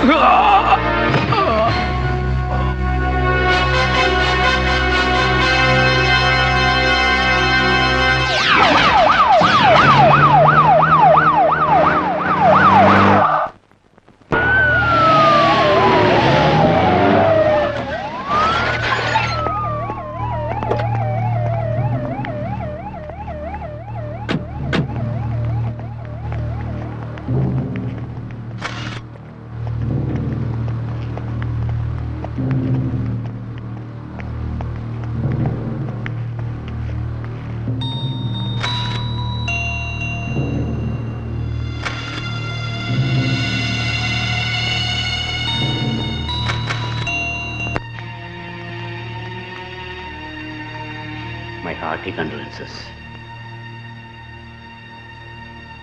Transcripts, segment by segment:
My hearty condolences.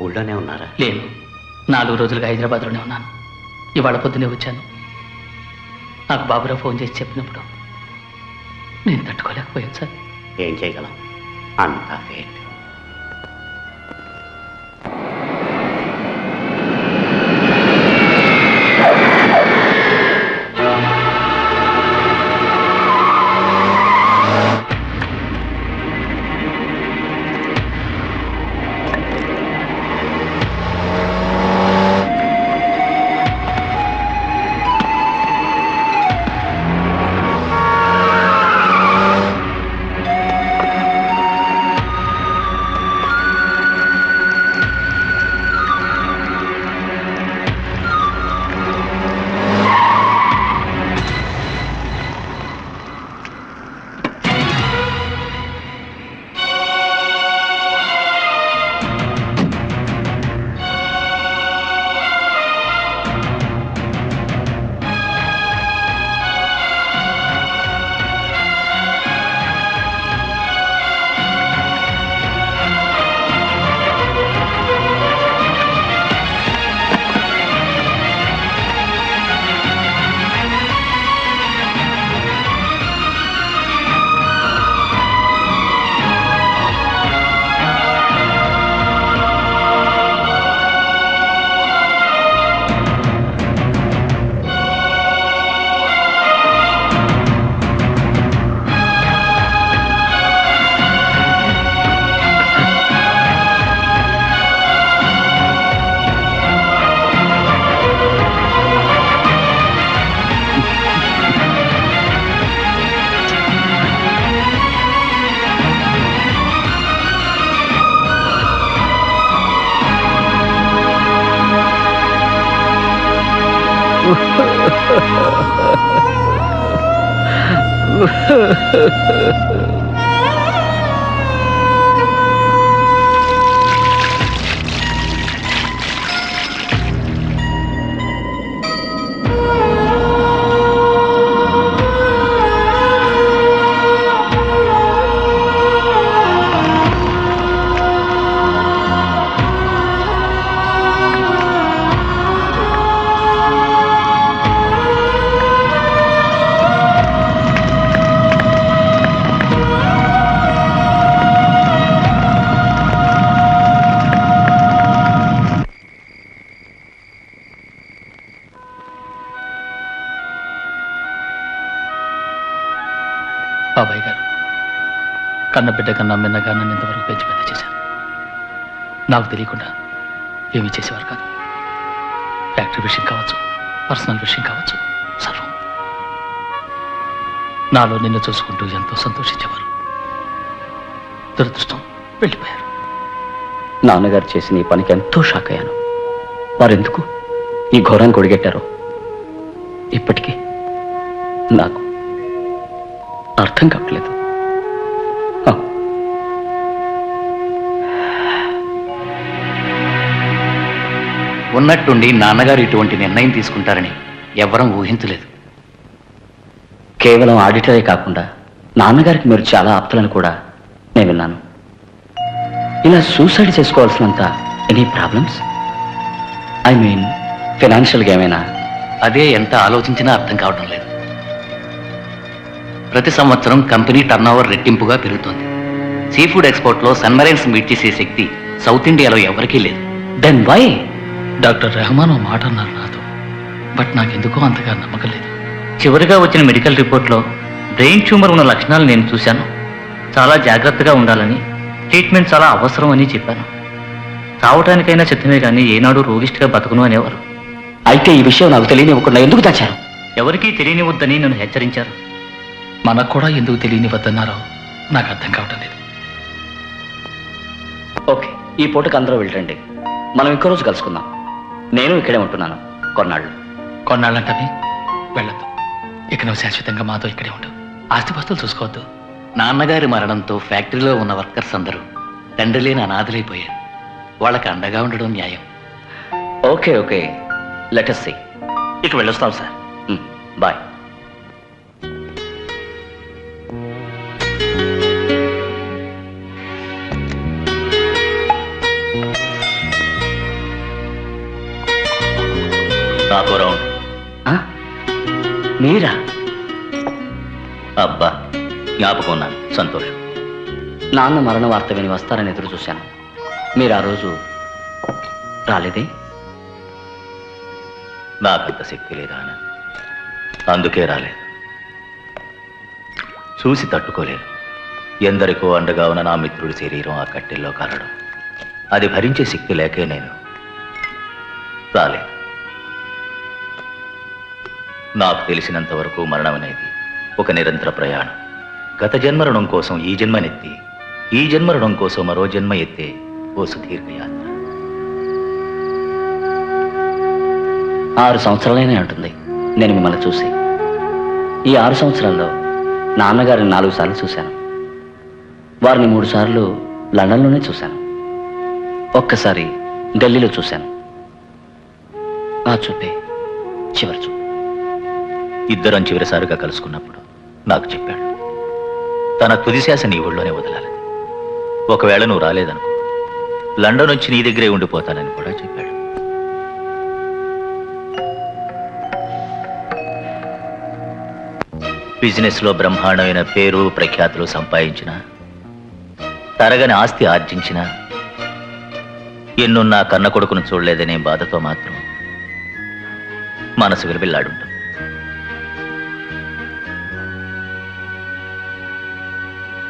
ఊళ్ళోనే ఉన్నారా? లేను, 4 రోజులుగా హైదరాబాద్లోనే ఉన్నాను. ఇవాళ పొద్దునే వచ్చాను. నాకు బాబురావు ఫోన్ చేసి చెప్పినప్పుడు నేను తట్టుకోలేకపోయాను సార్. ఏం చేయగలం, అంతా ఫేట్. బాబాయ్ గారు కన్నబిడ్డ కన్నా మిన్నగా నన్ను ఇంతవరకు పెంచి పెద్ద చేశారు. నాకు తెలియకుండా ఏమీ చేసేవారు కాదు. ఫ్యాక్టరీ విషయం కావచ్చు, పర్సనల్ విషయం కావచ్చు, సర్వం. నాలో నిన్ను చూసుకుంటూ ఎంతో సంతోషించేవారు. దురదృష్టం, వెళ్ళిపోయారు. నాన్నగారు చేసిన ఈ పనికి ఎంతో షాక్ అయ్యాను. వారెందుకు ఈ ఘోరాన్ని కొడిగట్టారో ఇప్పటికీ నాకు అర్థం కావట్లేదు. ఉన్నట్టుండి నాన్నగారు ఇటువంటి నిర్ణయం తీసుకుంటారని ఎవ్వరం ఊహించలేదు. కేవలం ఆడిటరే కాకుండా నాన్నగారికి మీరు చాలా ఆప్తులను కూడా నేను విన్నాను. ఇలా సూసైడ్ చేసుకోవాల్సినంత ఎనీ ప్రాబ్లమ్స్? ఐ మీన్ ఫైనాన్షియల్గా ఏమైనా? అదే ఎంత ఆలోచించినా అర్థం కావడం లేదు. ప్రతి సంవత్సరం కంపెనీ టర్నోవర్ రెట్టింపుగా పెరుగుతోంది. సీ ఫుడ్ ఎక్స్పోర్ట్లో సన్మరైన్స్ మీట్ చేసే శక్తి సౌత్ ఇండియాలో ఎవరికీ లేదు. Then why? డాక్టర్ రెహమాన్ మాట అన్నారు నాతో. బట్ నాకెందుకో అంతగా నమ్మకం లేదు. చివరిగా వచ్చిన మెడికల్ రిపోర్ట్లో బ్రెయిన్ ట్యూమర్ ఉన్న లక్షణాలు నేను చూశాను. చాలా జాగ్రత్తగా ఉండాలని, ట్రీట్మెంట్ చాలా అవసరం అని చెప్పాను. చావటానికైనా సిద్ధమే కానీ ఏనాడు రోగిష్టిగా బతకను అనేవారు. అయితే ఈ విషయం నాకు తెలియనివ్వకుండా ఎందుకు దాచారు? ఎవరికీ తెలియనివద్దని నన్ను హెచ్చరించారు. మనకు కూడా ఎందుకు తెలియనివద్దన్నారో నాకు అర్థం కావటం లేదు. ఓకే, ఈ పూటకు అందరూ వెళ్ళండి. మనం ఇంకో రోజు కలుసుకుందాం. నేను ఇక్కడే ఉంటున్నాను కొన్నాళ్ళు. కొన్నాళ్ళంటవి వెళ్ళొద్దు. ఇక నువ్వు శాశ్వతంగా మాతో ఇక్కడే ఉండు. ఆస్తిపాస్తులు చూసుకోవద్దు. నాన్నగారి మరణంతో ఫ్యాక్టరీలో ఉన్న వర్కర్స్ అందరూ తండ్రి లేని అనాథలైపోయారు. వాళ్ళకి అండగా ఉండడం న్యాయం. Okay okay, let us see. ఇక వెళ్ళొస్తాం సార్. బాయ్. నాకు రౌండ్. మీరా? అబ్బా, జ్ఞాపకం ఉన్నాను. సంతోషం. నాన్న మరణ వార్త విని వస్తారని ఎదురు చూశాను. మీరు ఆ రోజు రాలేదే? నాకంత శక్తి లేదా అన్న, అందుకే రాలేదు. చూసి తట్టుకోలేదు. ఎందరికో అండగా ఉన్న నా మిత్రుడి శరీరం ఆ కట్టెల్లో కాలడం, అది భరించే శక్తి లేకే నేను రాలేదు. నాకు తెలిసినంత వరకు మరణం అనేది ఒక నిరంతర ప్రయాణం. గత జన్మ రుణం కోసం ఈ జన్మనెత్తి, ఈ జన్మ రుణం కోసం మరో జన్మ ఎత్తే ఓ సుదీర్ఘ యాత్ర. 6 సంవత్సరాలైనా ఉంటుంది నేను మిమ్మల్ని చూసి. ఈ 6 సంవత్సరాల్లో నాన్నగారిని 4 సార్లు చూశాను. వారిని 3 సార్లు లండన్లోనే చూశాను. ఒక్కసారి ఢిల్లీలో చూశాను. ఆ చూపే చివరి చూపు. ఇద్దరం చివరిసారిగా కలుసుకున్నప్పుడు నాకు చెప్పాడు, తన తుది శ్వాస నీ ఊళ్ళోనే వదలాలని. ఒకవేళ నువ్వు రాలేదనుకో, లండన్ వచ్చి నీ దగ్గరే ఉండిపోతానని కూడా చెప్పాడు. బిజినెస్లో బ్రహ్మాండమైన పేరు ప్రఖ్యాతులు సంపాదించిన, తరగని ఆస్తి ఆర్జించిన, ఎన్నున్నా కన్న కొడుకును చూడలేదనే బాధతో మాత్రం మనసు విలువిల్లాడుంటుంది.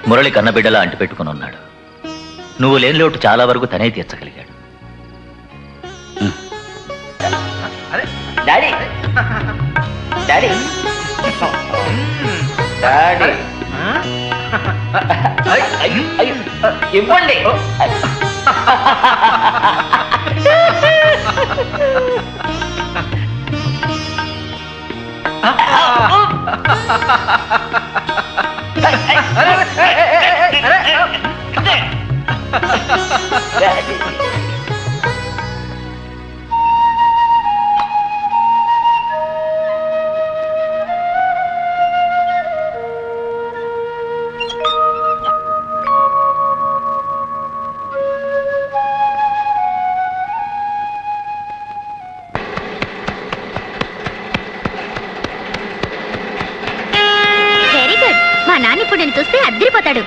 మురళి కన్నబిడ్డలా అంటిపెట్టుకుని ఉన్నాడు. నువ్వు లేని లోటు చాలా వరకు తనే తీర్చగలిగాడు. డాడీ డాడీ డాడీ ఇవ్వండి. Very good. మా నాన్న ఇప్పుడు నేను చూస్తే అద్దరిపోతాడు.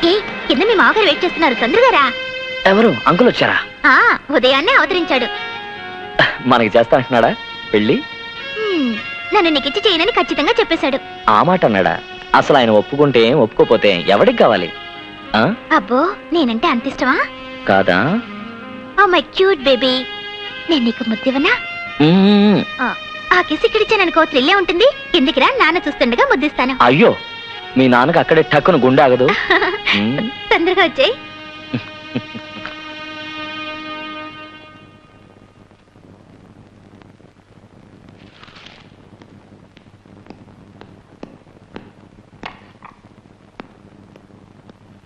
ఏ కింద మీ మామగారు వెయిట్ చేస్తున్నారు, తొందరగారా. ఎవరు? అంకుల్ వచ్చారా? ఉదయాన్నే అవతరించాడు. మనకి చేస్తా అంటున్నాడా పెళ్ళి? నన్ను నీకిచ్చి చేయనని ఖచ్చితంగా చెప్పేశాడు. ఆ మాట అన్నాడా? అసలు ఆయన ఒప్పుకుంటే ఒప్పుకోపోతే ఎవడికి కావాలి? అబ్బో, నేనంటే అంత ఇష్టమా? కాదా? ఓ మై క్యూట్ బేబీ, నేను నీకు ముద్దివనా? ఆ కిస్ ఇక్కడిచ్చాననుకో థ్రిల్లే ఉంటుంది. ఎందుకురా, నాన్న చూస్తుండగా ముద్దిస్తాను. అయ్యో, మీ నాన్నకి అక్కడే టక్కును గుండె ఆగదు. తొందరగా వచ్చాయి.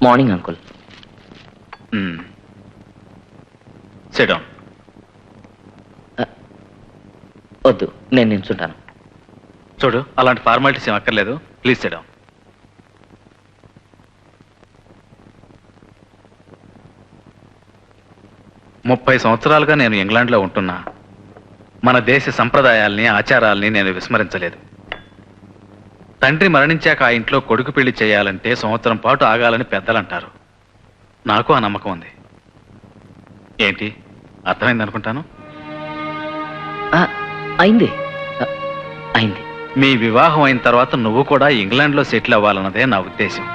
Morning uncle. SIT down. వద్దు, నేను నిల్చుంటాను. చూడు, అలాంటి ఫార్మాలిటీస్ ఏం అక్కర్లేదు. Please SIT down. ముప్పై సంవత్సరాలుగా నేను ఇంగ్లాండ్లో ఉంటున్నా. మన దేశ సంప్రదాయాల్ని, ఆచారాల్ని నేను విస్మరించలేదు. తండ్రి మరణించాక ఆ ఇంట్లో కొడుకు పెళ్లి చేయాలంటే సంవత్సరం పాటు ఆగాలని పెద్దలంటారు. నాకు ఆ నమ్మకం ఉంది. ఏంటి, అర్థమైంది అనుకుంటాను. అయింది. అయింది. మీ వివాహం అయిన తర్వాత నువ్వు కూడా ఇంగ్లాండ్లో సెటిల్ అవ్వాలన్నదే నా ఉద్దేశం.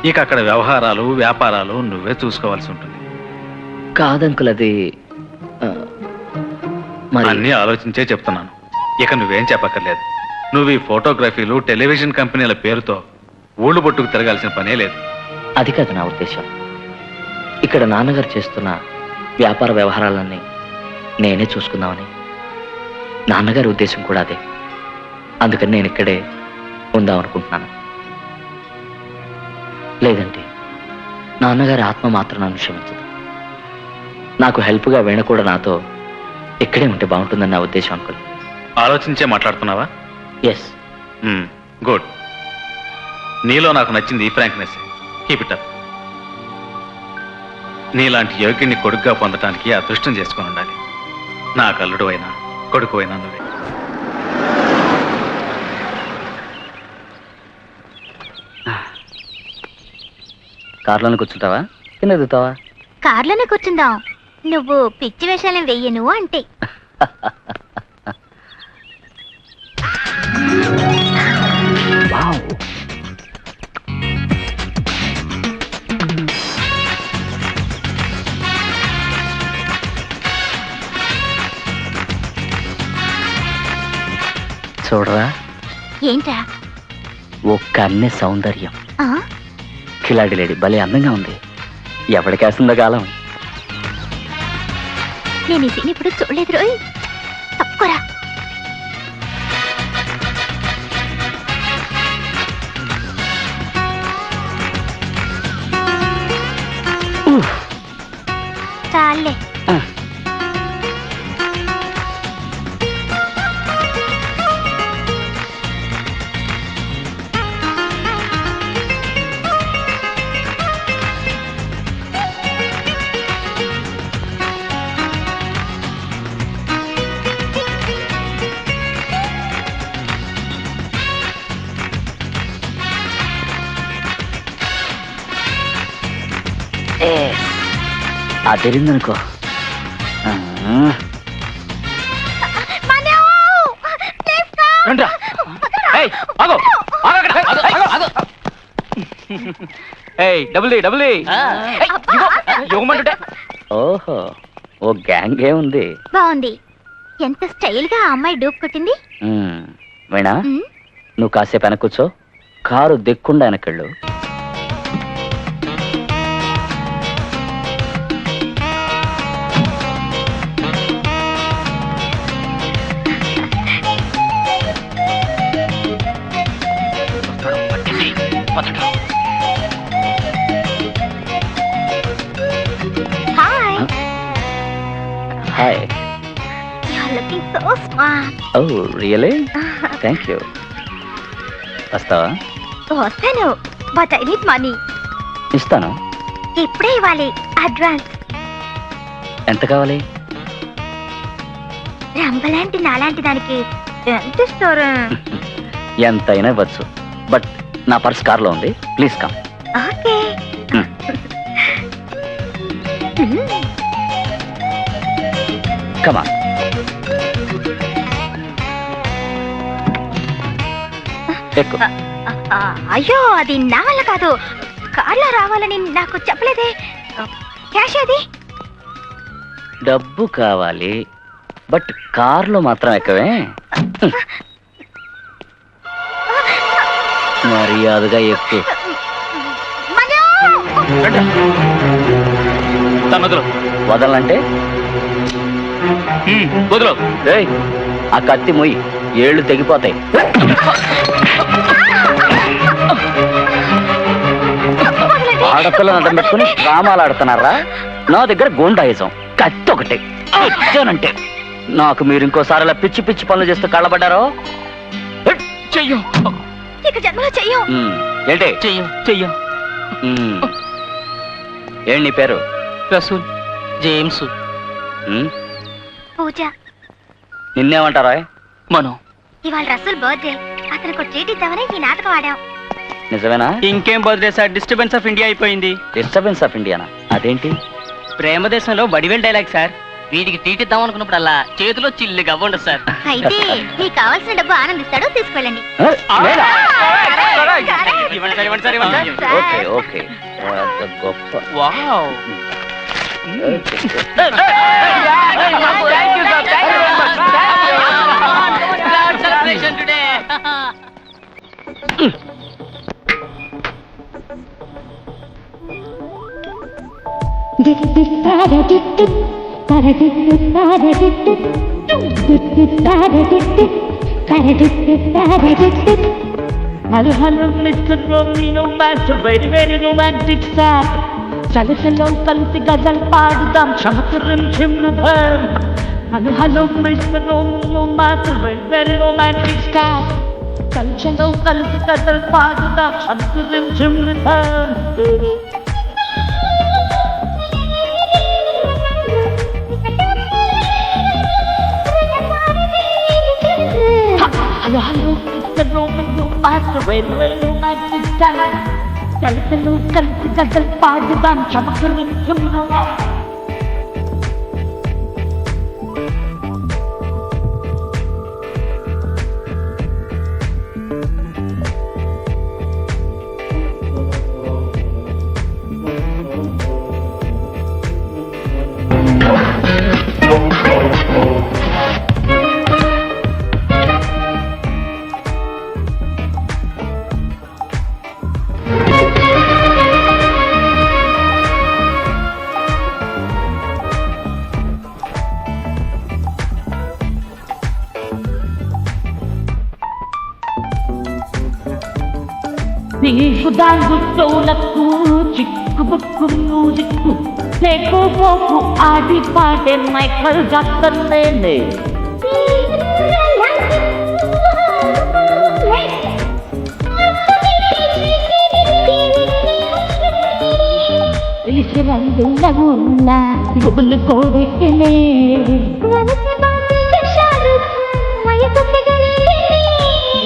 ఇక అక్కడ వ్యవహారాలు వ్యాపారాలు నువ్వే చూసుకోవాల్సి ఉంటుంది. కాదంకుల్, అది మరి అన్నీ ఆలోచించే చెప్తున్నాను. ఇక నువ్వేం చెప్పక్కర్లేదు. నువ్వు ఈ ఫోటోగ్రఫీలు టెలివిజన్ కంపెనీల పేరుతో ఊళ్ళు బొట్టుకు తిరగాల్సిన పనే లేదు. అది కాదు నా ఉద్దేశం. ఇక్కడ నాన్నగారు చేస్తున్న వ్యాపార వ్యవహారాలన్నీ నేనే చూసుకుందామని. నాన్నగారి ఉద్దేశం కూడా అదే. అందుకని నేను ఇక్కడే ఉందాం అనుకుంటున్నాను. లేదంటే నాన్నగారి ఆత్మ మాత్రం నన్ను క్షమించదు. నాకు హెల్ప్గా వేణ కూడా నాతో ఇక్కడే ఉంటే బాగుంటుందని నా ఉద్దేశం అంకుల్. ఆలోచించే మాట్లాడుతున్నావా? ఎస్. గుడ్. నీలో నాకు నచ్చింది ఈ ఫ్రాంక్నెస్. Keep it up. నీలాంటి యోగ్యుని కొడుకుగా పొందటానికి అదృష్టం చేసుకొని ఉండాలి. నా కల్లుడు అయినా కొడుకు అయినా నువ్వే. కార్లోనే కూర్చుంటావా, కింద దిగుతావా? కార్లోనే కూర్చుందాం. నువ్వు పిచ్చి వేషాలను వెయ్యను అంటే. వావ్. చూడరా, ఏంట్రా? ఓ కన్నె సౌందర్యం. ఆ? కిలాడి లేడి భలే అందంగా ఉంది. ఎవరికేస్తుందో కాలం. నేను ఈ సీన్ ఇప్పుడు చూడలేదు రోయ్. తప్పుకోరా. చాలే. అదిరిందనుకో. ఓహో, ఓ గ్యాంగే ఉంది. బాగుంది. ఎంత స్టైల్ గా ఆ అమ్మాయి డూప్ కొట్టింది. వేణా, ఉమ్, నువ్వు కాసేపు వెనక కూర్చో. కారు దిక్కుండా వెనకెళ్ళు. Hi. Hi. You're looking so smart. Oh really? Thank you. వస్తావా? వస్తాను. But I need money. ఇస్తాను. ఇప్పుడే ఇవ్వాలి. అడ్వాన్స్. ఎంత కావాలి? రంబలాంటి నాలాంటి దానికి ఎంత ఇస్తారు? ఎంతైనా ఇవ్వచ్చు. బట్ నా పర్స్ కార్లో ఉంది. Please come. ఓకే. కమా. ఎక్కు. అయ్యో, అది నా వల్ల కాదు. కార్లో రావాలని నాకు చెప్పలేదే. క్యాష్ అది. డబ్బు కావాలి, బట్ కార్లో మాత్రం ఎక్కవే. మర్యాదగా ఎక్కు. వదలంటే వదులు. ఏయ్, ఆ కత్తి మొయ్యి, ఏళ్ళు తెగిపోతాయి. ఆడపిల్లని అడ్డం పెట్టుకుని డ్రామాలు ఆడుతున్నారా? నా దగ్గర గోండాయిజం. కత్తి ఒకటి అంటే నాకు మీరు ఇంకోసారి అలా పిచ్చి పిచ్చి పనులు చేస్తూ కళ్ళబడ్డారో చెయ్యు. ఇక జన్మలో చెయ్యం. ఏంటి? చెయ్యం చెయ్యం. ఏంటి నీ పేరు? రసూల్ జేమ్స్. పూజ. నిన్నేమంటారా? మనం ఇవాళ రసూల్ బర్త్డే. అతనికి ట్రీట్ ఇద్దామని ఈ నాటకం ఆడాం. నిజమేనా? ఇంకేం birthday sir, disturbance of India అయిపోయింది. డిస్టర్బెన్స్ ఆఫ్ ఇండియానా? అదేంటి? ప్రేమ దేశంలో వడివేల్ డైలాగ్ సార్. వీడికి తీటిద్దాం అనుకున్నప్పుడల్లా చేతిలో చిల్లి గవ్వండి సార్. అయితే మీకు కావాల్సిన డబ్బు ఆనందిస్తాడో తీసుకెళ్ళండి. నేనా? ఇవ్వండి సార్, ఇవ్వండి సార్, ఇవ్వండి సార్. ఓకే ఓకే గొప్ప wow. Celebration today. Hello, hello, Mr. Romeo, Master, very, very romantic star. చలిసలో కలిసి గజల్ పాడుదాం శంకరం చిమ్రభం. Hello hello mister Romeo master, very very romantic star. చలిసలో కలిసి గజల్ పాడుదాం శంకరం చిమ్రభం. Hello hello mister Romeo master, very very romantic star. చలిసలో కలిసి గజల్ పాడుదాం శంకరం చిమ్రభం. నీకు దాంగు తోలకు చిక్కుబుక్కు మ్యూజిక్కు లేకు పోకు ఆడి పాడే మైకల్ జాక్సన్ నేనే. రంగుల ఊళ్ళ గుబులు కోరికలే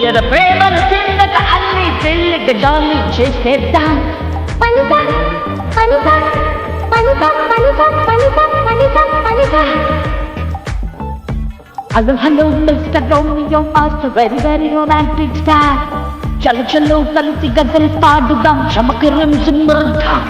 ఎర ప్రేమను చిన్నగా అన్ని పెళ్ళికి డాలి చేసేద్దాం. Hello hello mister Romeo master, very very romantic star. చలో చలో కలిసి గజల్ పాడుదాం శమకరం సింబర్దాం.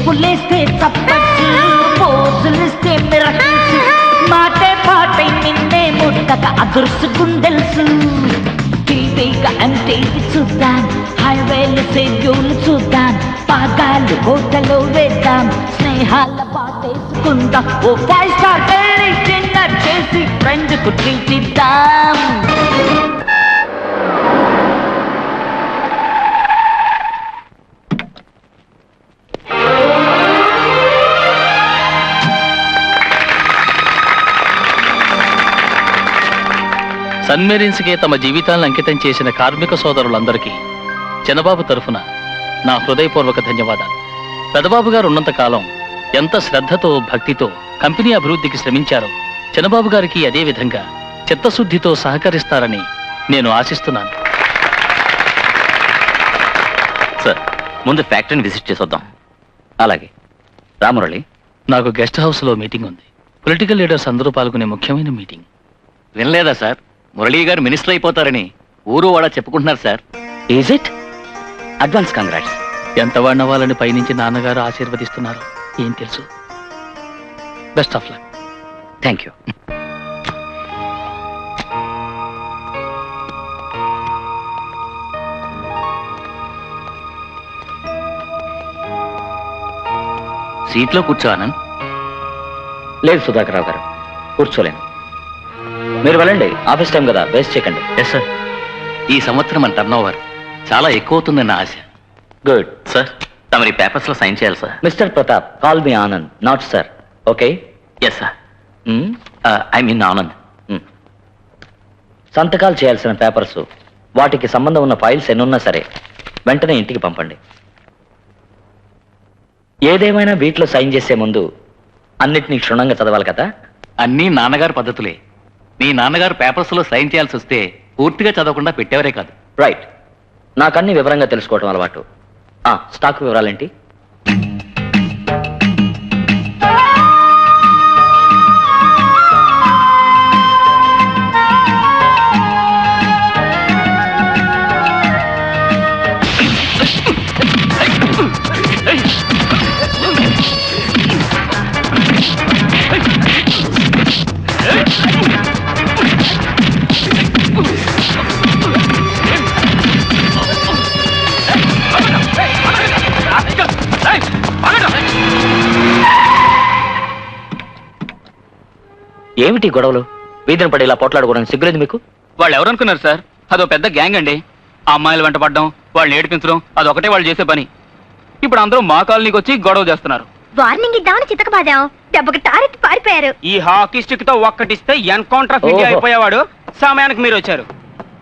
పులేస్తే తప్పచ్చు, పోజులిస్తే మిరకిల్స్, మాటే పాటై నిన్నే ముట్టక అదుర్సు గుండెల్సు. టీవీగా అంటే చూద్దాం, హైవేలు షెడ్యూల్ చూద్దాం, పాదాలు కోటలో వేద్దాం, స్నేహాల పాటేసుకుందాం. ఓ 5 స్టార్ వెళ్ళి డిన్నర్ చేసి ఫ్రెండ్కు ట్రీట్ ఇద్దాం. సన్మెరీన్స్కే తమ జీవితాలను అంకితం చేసిన కార్మిక సోదరులందరికీ చిన్నబాబు తరఫున నా హృదయపూర్వక ధన్యవాదాలు. పెదబాబు గారు ఉన్నంత కాలం ఎంత శ్రద్ధతో భక్తితో కంపెనీ అభివృద్ధికి శ్రమించారో చిన్నబాబు గారికి అదే విధంగా చిత్తశుద్ధితో సహకరిస్తారని నేను ఆశిస్తున్నాను. సార్, ముందు ఫ్యాక్టరీని విజిట్ చేసొద్దాం. అలాగే రామురళి, నాకు గెస్ట్ హౌస్లో మీటింగ్ ఉంది. పొలిటికల్ లీడర్స్ అందరూ పాల్గొనే ముఖ్యమైన మీటింగ్. వినలేదా సార్? మురళీ గారు మినిస్టర్ అయిపోతారని ఊరు వాడా చెప్పుకుంటున్నారు sir. Is it? Advance congrats. ఎంత వాడిన వాళ్ళని పైనుంచి నాన్నగారు ఆశీర్వదిస్తున్నారు ఏం తెలుసు. Best of luck. Thank you. సీట్లో కూర్చో ఆనంద్. లేదు సుధాకర్ రావు గారు, కూర్చోలేను. మీరు వెళ్ళండి, ఆఫీస్ టైం కదా, వేస్ట్ చేయకండి. Yes sir. ఈ సంవత్సరం మన టర్న్ ఓవర్ చాలా ఎక్కువ అవుతుందన్న ఆశ. గుడ్. సార్ తమరి పేపర్స్ లో సైన్ చేయాలి sir. Mister Pratap, call me Anand, not sir. Okay? Yes sir. I mean Anand. సంతకాలు చేయాల్సిన పేపర్స్, వాటికి సంబంధం ఉన్న ఫైల్స్ ఎన్నున్నా సరే వెంటనే ఇంటికి పంపండి. ఏదేమైనా వీటిలో సైన్ చేసే ముందు అన్నిటినీ క్షుణ్ణంగా చదవాలి కదా. అన్నీ నాన్నగారు పద్ధతులే. మీ నాన్నగారు పేపర్స్ లో సైన్ చేయాల్సి వస్తే పూర్తిగా చదవకుండా పెట్టేవరే కాదు. రైట్. నాకన్నీ వివరంగా తెలుసుకోవడం అలవాటు. స్టాక్ వివరాలేంటి? ఏమిటి గొడవలు? వీధిని పడి ఇలా పోట్లాడుకోవడానికి సిగ్గులేదు మీకు? వాళ్ళు ఎవరు అనుకున్నారు సార్? అదో పెద్ద గ్యాంగ్ అండి. ఆ అమ్మాయిలు వెంట పడడం, వాళ్ళని ఏడిపించడం, అదొకటే వాళ్ళు చేసే పని. ఇప్పుడు అందరూ మా కాలనీకి వచ్చి గొడవ చేస్తున్నారు. వార్నింగ్ ఇద్దామని చితకబాదాం, దెబ్బకి టారెత్తి పారిపోయారు. ఈ హాకీ స్టిక్ తో ఒక్కటిస్తే ఎన్కౌంటర్ ఫిట్ అయిపోయేవాడు. సమయానికి మీరు వచ్చారు.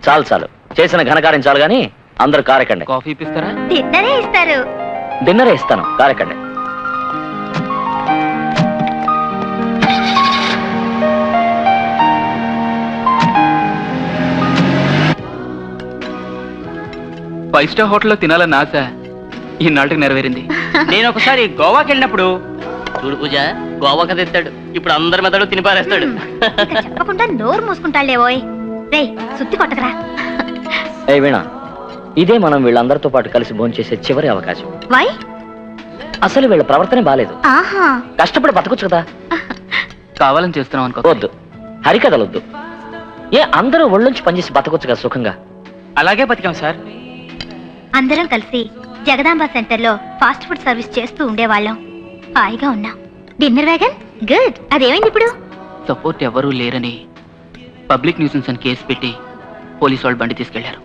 చాలు చాలు, చేసిన ఘనకార్యం చాలు గాని అందరు కారెక్కండి. కాఫీ ఇప్పిస్తారా? డిన్నరే ఇస్తారు. డిన్నరే ఇస్తాను, కారెక్కండి. ఫైవ్ స్టార్ హోటల్లో తినాలన్న ఆశ ఈనాటికి నెరవేరింది. నేను ఒకసారి గోవాకి వెళ్ళినప్పుడు చూడు పూజ, గోవా కథ ఎత్తాడు. ఇప్పుడు అందరి మెదడు తిని పారేస్తాడు. ఇక చెప్పకుండా నోరు మూసుకుంటాళ్లేవోయ్. రేయ్ సుత్తి కొట్టకరా. ఏ వీణ, ఇదే మనం వీళ్ళందరితో పాటు కలిసి భోంచేసే చివరి అవకాశం. వై? అసలు వీళ్ళ ప్రవర్తనే బాలేదు. ఆహా, కష్టపడి బతకొచ్చు కదా. కావాలని చేస్తున్నాం అనుకో. వద్దు, హరికథలొద్దు. అందరూ ఒళ్ళొంచి పనిచేసి బతకొచ్చు కదా సుఖంగా. అలాగే బతికాం సార్. అందరం కలిసి జగదాంబ సెంటర్ లో ఫాస్ట్ ఫుడ్ సర్వీస్ చేస్తూ ఉండేవాళ్ళం. హాయిగా ఉన్నాం. Dinner wagon good. అదేమైంది ఇప్పుడు? సపోర్ట్ ఎవరూ లేరని పబ్లిక్ న్యూసెన్స్ అని కేసు పెట్టి పోలీసు వాళ్ళు బండి తీసుకెళ్లారు.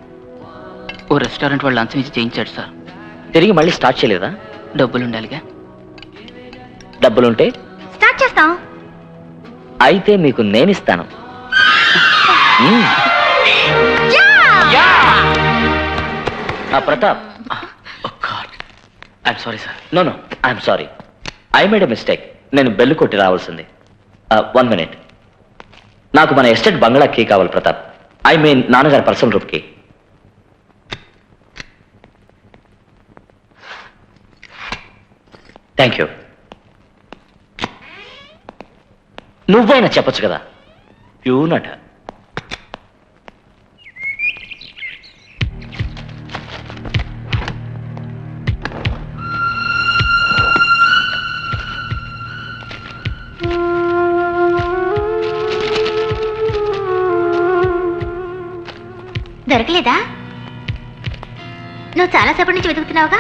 ఓ రెస్టారెంట్ వాళ్ళు లంచం ఇచ్చి చేయించాడు సార్. తిరిగి మళ్ళీ స్టార్ట్ చేయలేదా? డబ్బులుండాలిగా. డబ్బులుంటే స్టార్ట్ చేస్తాం. అయితే మీకు నేనిస్తాను. Pratap, I'm sorry sir. No no, I'm sorry. I made a mistake. నేను బెల్లు కొట్టి రావాల్సింది. 1 minute. నాకు మన ఎస్టేట్ బంగ్లా కీ కావాలి ప్రతాప్. ఐ మీన్ నాన్నగారి personal room key. Thank you. నువ్వైనా చెప్పొచ్చు కదా. ప్యూనట. దొరకలేదా? నువ్వు చాలాసేపటి నుంచి వెతుకుతున్నావుగా.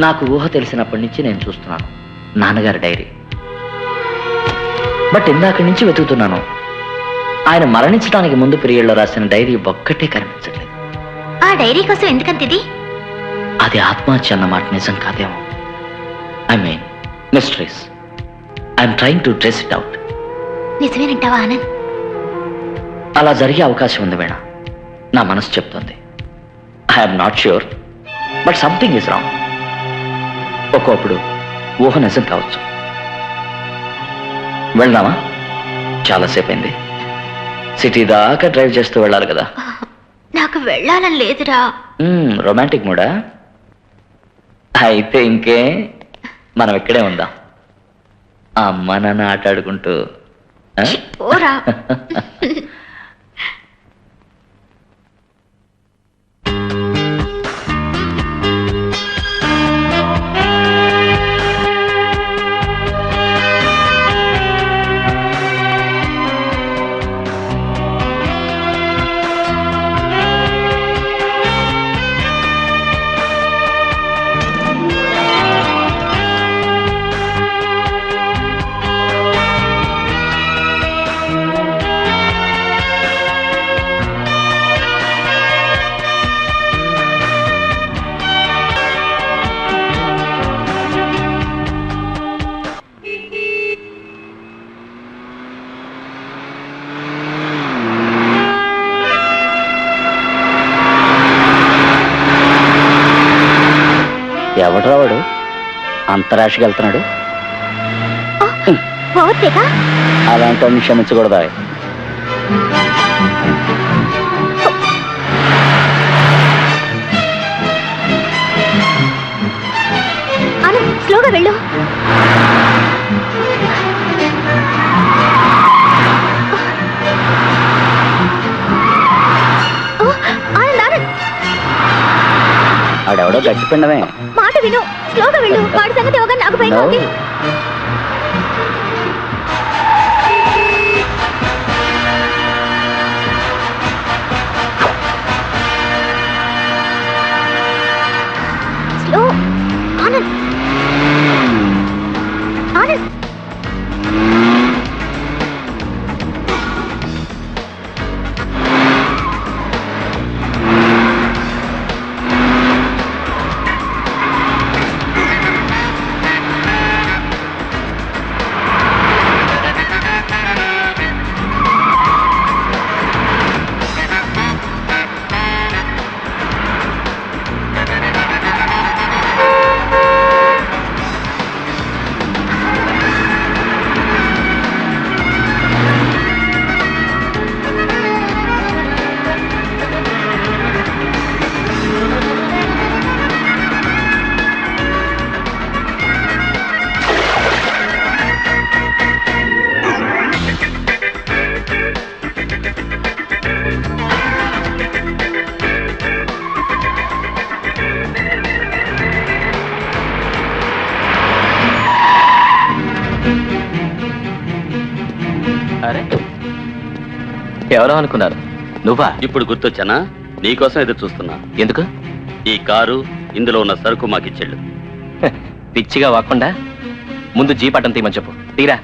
నాకు ఊహ తెలిసినప్పటి నుంచి నేను చూస్తున్నాను నాన్నగారి డైరీ. బట్ ఇందాక నుంచి వెతుకుతున్నాను. ఆయన మరణించడానికి ముందు పీరియడ్లో రాసిన డైరీ ఒక్కటే కనిపించట్లేదు. ఆ డైరీ కోసం ఎందుకంతిది? అది ఆత్మహత్య అన్నమాట నిజం కాదేమో. I mean mysteries. I'm trying to trace it out. నిజమేనంటావా ఆనంద్? అలా జరిగే అవకాశం ఉంది వీణ. నా మనసు చెప్తుంది. I'm not sure, but something is wrong. ఒక్కొప్పుడు ఊహ నిజం కావచ్చు. వెళ్దామా? చాలాసేపు అయింది. సిటీ దాకా డ్రైవ్ చేస్తూ వెళ్ళాలి కదా. నాకు వెళ్ళాలని లేదురా. రొమాంటిక్ మూడా? అయితే ఇంకే, మనం ఇక్కడే ఉందాం. అమ్మ నాన్న ఆట ఆడుకుంటూ. ఓరా. ఎవడ్రా వాడు అంతరాశికి వెళ్తున్నాడు? ఓవర్టేకా? అలాంటి వాడిని క్షమించకూడదా? ఆనంద్ స్లోగా వెళ్ళు. ఓ, ఆనంద్ ఆనంద్ ఆడెవడో గట్టిపిండమే. మాట విను, స్లోగా వెళ్ళు. వాడి సంగతి ఎవగా నాకు భయంగా ఉంది. స్లో. ఆనంద్ ఆనంద్ అరే ఎవరో అనుకున్నారు, నువ్వా? ఇప్పుడు గుర్తొచ్చానా? నీకోసం ఎదురు చూస్తున్నా. ఎందుకు? ఈ కారు, ఇందులో ఉన్న సరుకు మాకిచ్చేళ్ళు. పిచ్చిగా వాకుండా ముందు జీప్ అడ్డం తీయమని చెప్పు. తీరా.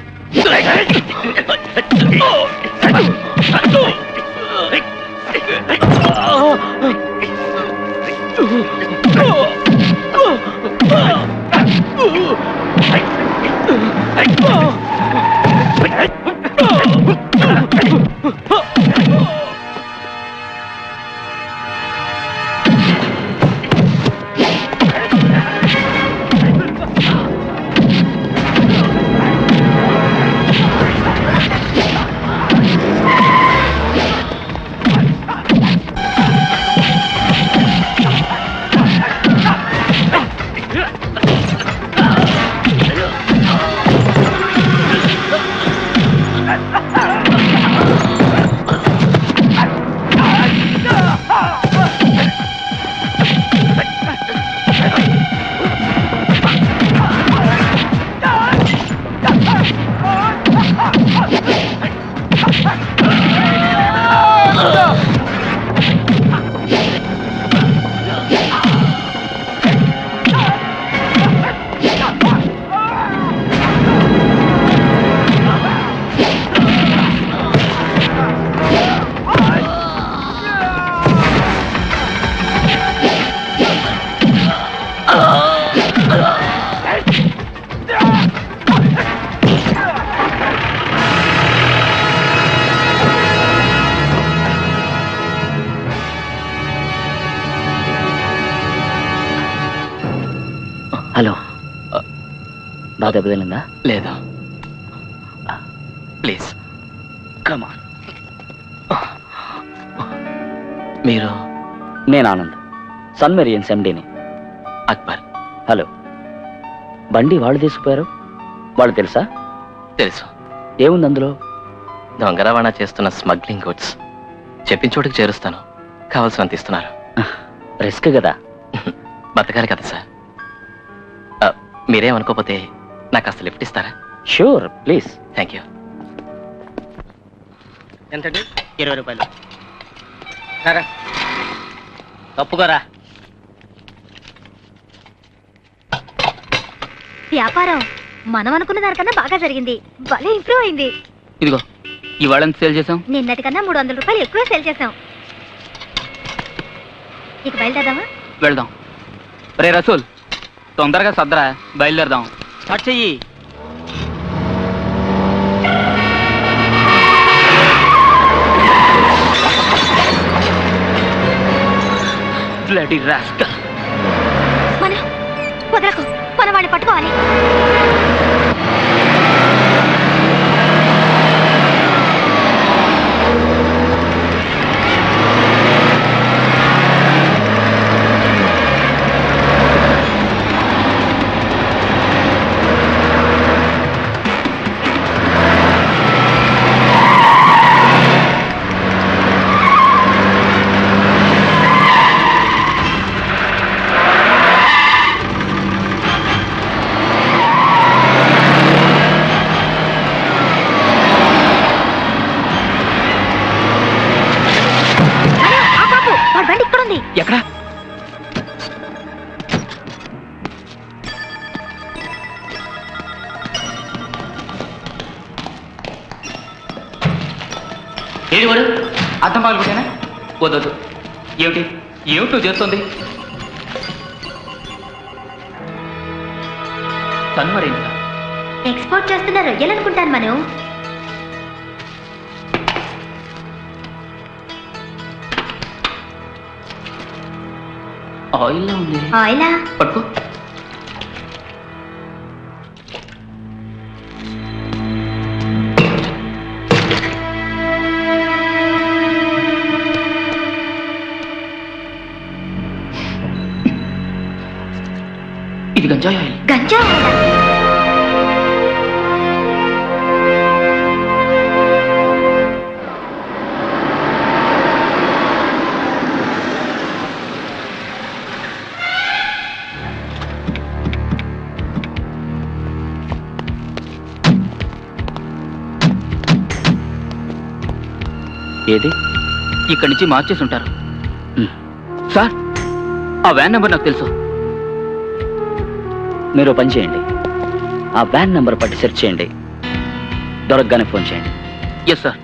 హలో, బాగా దెబ్బతిందా? లేదు. Please come on. మీరు? నేను ఆనంద్, సన్ మెరియన్స్ ఎండీని. అక్బర్. హలో. బండి వాళ్ళు తీసుకుపోయారు, వాళ్ళు తెలుసా? తెలుసు. ఏముంది అందులో? దొంగ రవాణా చేస్తున్న స్మగ్లింగ్ గుడ్స్. చెప్పిన చోటుకి చేరుస్తాను, కావాల్సినంత ఇస్తున్నారు. రిస్క్ కదా. బతకాలి కదా సార్. మీరేమనుకోకపోతే నాకు కాస్త లిఫ్ట్ ఇస్తారా? Sure, please. Thank you. ఎంతండి? 20 రూపాయలు. సరే తప్పుకోరా. వ్యాపారం మనం అనుకున్న దానికన్నా బాగా జరిగింది. భలే ఇంప్రూవ్ అయింది. ఇదిగో ఇవాళ ఎంత సేల్ చేసాం? నిన్నటికన్నా 300 రూపాయలు ఎక్కువ సేల్ చేసాం. ఇక బయలుదేరదామా? వెళ్దాం. రే రసూల్, తొందరగా సద్రా, బయలుదేరదాం. స్టార్ట్ చెయ్యి. Bloody rascal. మన వాళ్ళు పట్టుకోవాలి. ఎక్కడ? ఏది వాడు? అర్థం పాల్గొట్టేనా? వద్దొద్దు. ఏమిటి ఏమిటి నువ్వు చేస్తుంది? తను మరేంటా? ఎక్స్పోర్ట్ చేస్తున్న రొయ్యలనుకుంటాను మనం. ఆయిల్లా ఉంది. ఆయిలా? పట్టుకో. ఇది గంజాయి ఆయిల్. గంజా ఆయిలా? ఏది? ఇక్కడి నుంచి మార్చేసి ఉంటారు. సార్, ఆ వ్యాన్ నెంబర్ నాకు తెలుసు. మీరు పని చేయండి, ఆ వ్యాన్ నెంబర్ పట్టి సెర్చ్ చేయండి, దొరకగానే ఫోన్ చేయండి. Yes sir.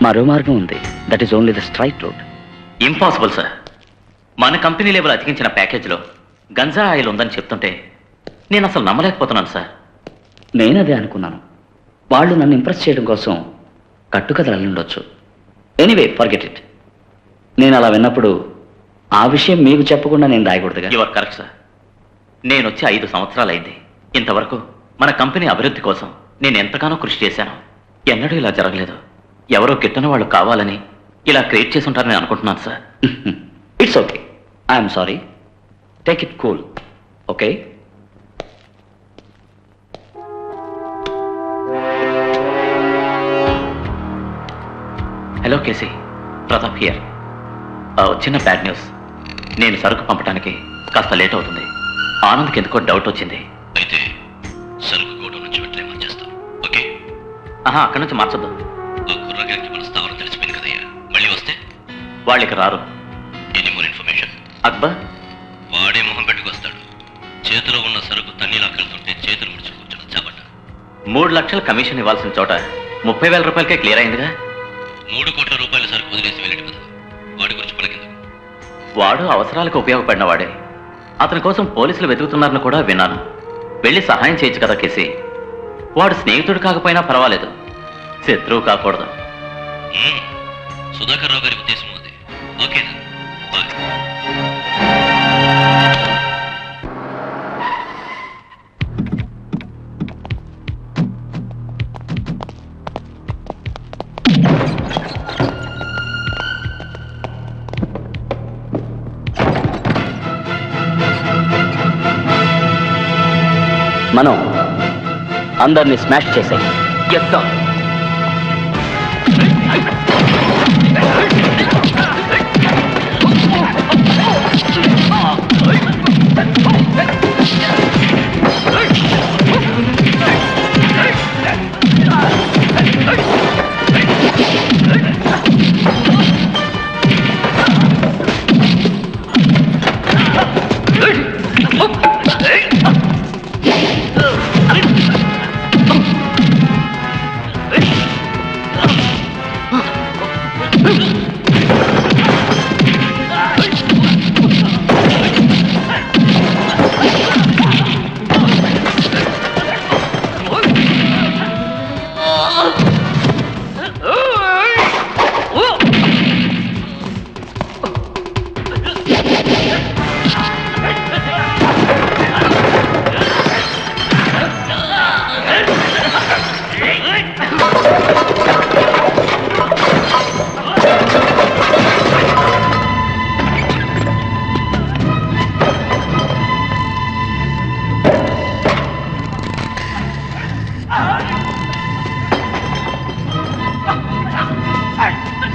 మరో మార్గం ఉంది. That is only the straight road. Impossible sir. మన కంపెనీ లేబుల్ అతికించిన ప్యాకేజీలో గంజా ఆయిల్ ఉందని చెప్తుంటే నేను అసలు నమ్మలేకపోతున్నాను సార్. నేనదే అనుకున్నాను. వాళ్ళు నన్ను ఇంప్రెస్ చేయడం కోసం కట్టుకథలు అల్లుండొచ్చు. Anyway, forget it. నేను అలా విన్నప్పుడు ఆ విషయం మీకు చెప్పకుండా నేను రాయకూడదుగా. Your correct sir. నేను వచ్చి 5 సంవత్సరాలైంది. ఇంతవరకు మన కంపెనీ అభివృద్ధి కోసం నేను ఎంతగానో కృషి చేశాను. ఎన్నడూ ఇలా జరగలేదు. ఎవరో గిట్టని వాళ్ళు కావాలని ఇలా క్రియేట్ చేసి ఉంటారని అనుకుంటున్నాను sir. It's okay. I'm sorry. Take it cool. Okay? Hello KC, Pratap here. చిన్న బ్యాడ్ న్యూస్. నేను సరుకు పంపడానికి కాస్త లేట్ అవుతుంది. ఆనంద్కి ఎందుకో డౌట్ వచ్చింది. అయితే సరుకు గోడ నుంచి వెంటనే మార్చేస్తాం. ఓకే? అక్కడి నుంచి మార్చొద్దు. ఆ కుర్రగారికి మన స్థావరం తెలిసిపోయింది కదయ్యా. మళ్ళీ వస్తే వాళ్ళకి రారు. Any more information? అక్బర్ వాడే మొహం పెట్టుకొస్తాడు. చేతిలో ఉన్న సరుకు తన్నీలాకెళ్తుంటే చేతులు ముడిచి కూర్చొని చాబట్ట. 3 లక్షల కమిషన్ ఇవ్వాల్సిన చోట 30,000 రూపాయలకే క్లియర్ అయిందిగా. 3 కోట్ల రూపాయల సరుకు వదిలేసి వెళ్ళాడు కదా. వాడి గురించి మనకెందుకు? వాడు అవసరాలకు ఉపయోగపడిన వాడే. అతని కోసం పోలీసులు వెతుకుతున్నారని కూడా విన్నాను. వెళ్ళి సహాయం చేయొచ్చు కదా కేసీ. వాడు స్నేహితుడు కాకపోయినా పర్వాలేదు, శత్రువు కాకూడదు. సుధాకర్ రావు గారి ఉద్దేశం ఉంది. ఓకేనా? బాయ్. మనం అందరినీ స్మాష్ చేసాయి. Yes sir.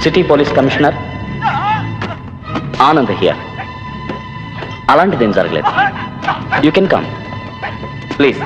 City police commissioner Anand here. అలాంటిదేం జరగలేదు. You can come please.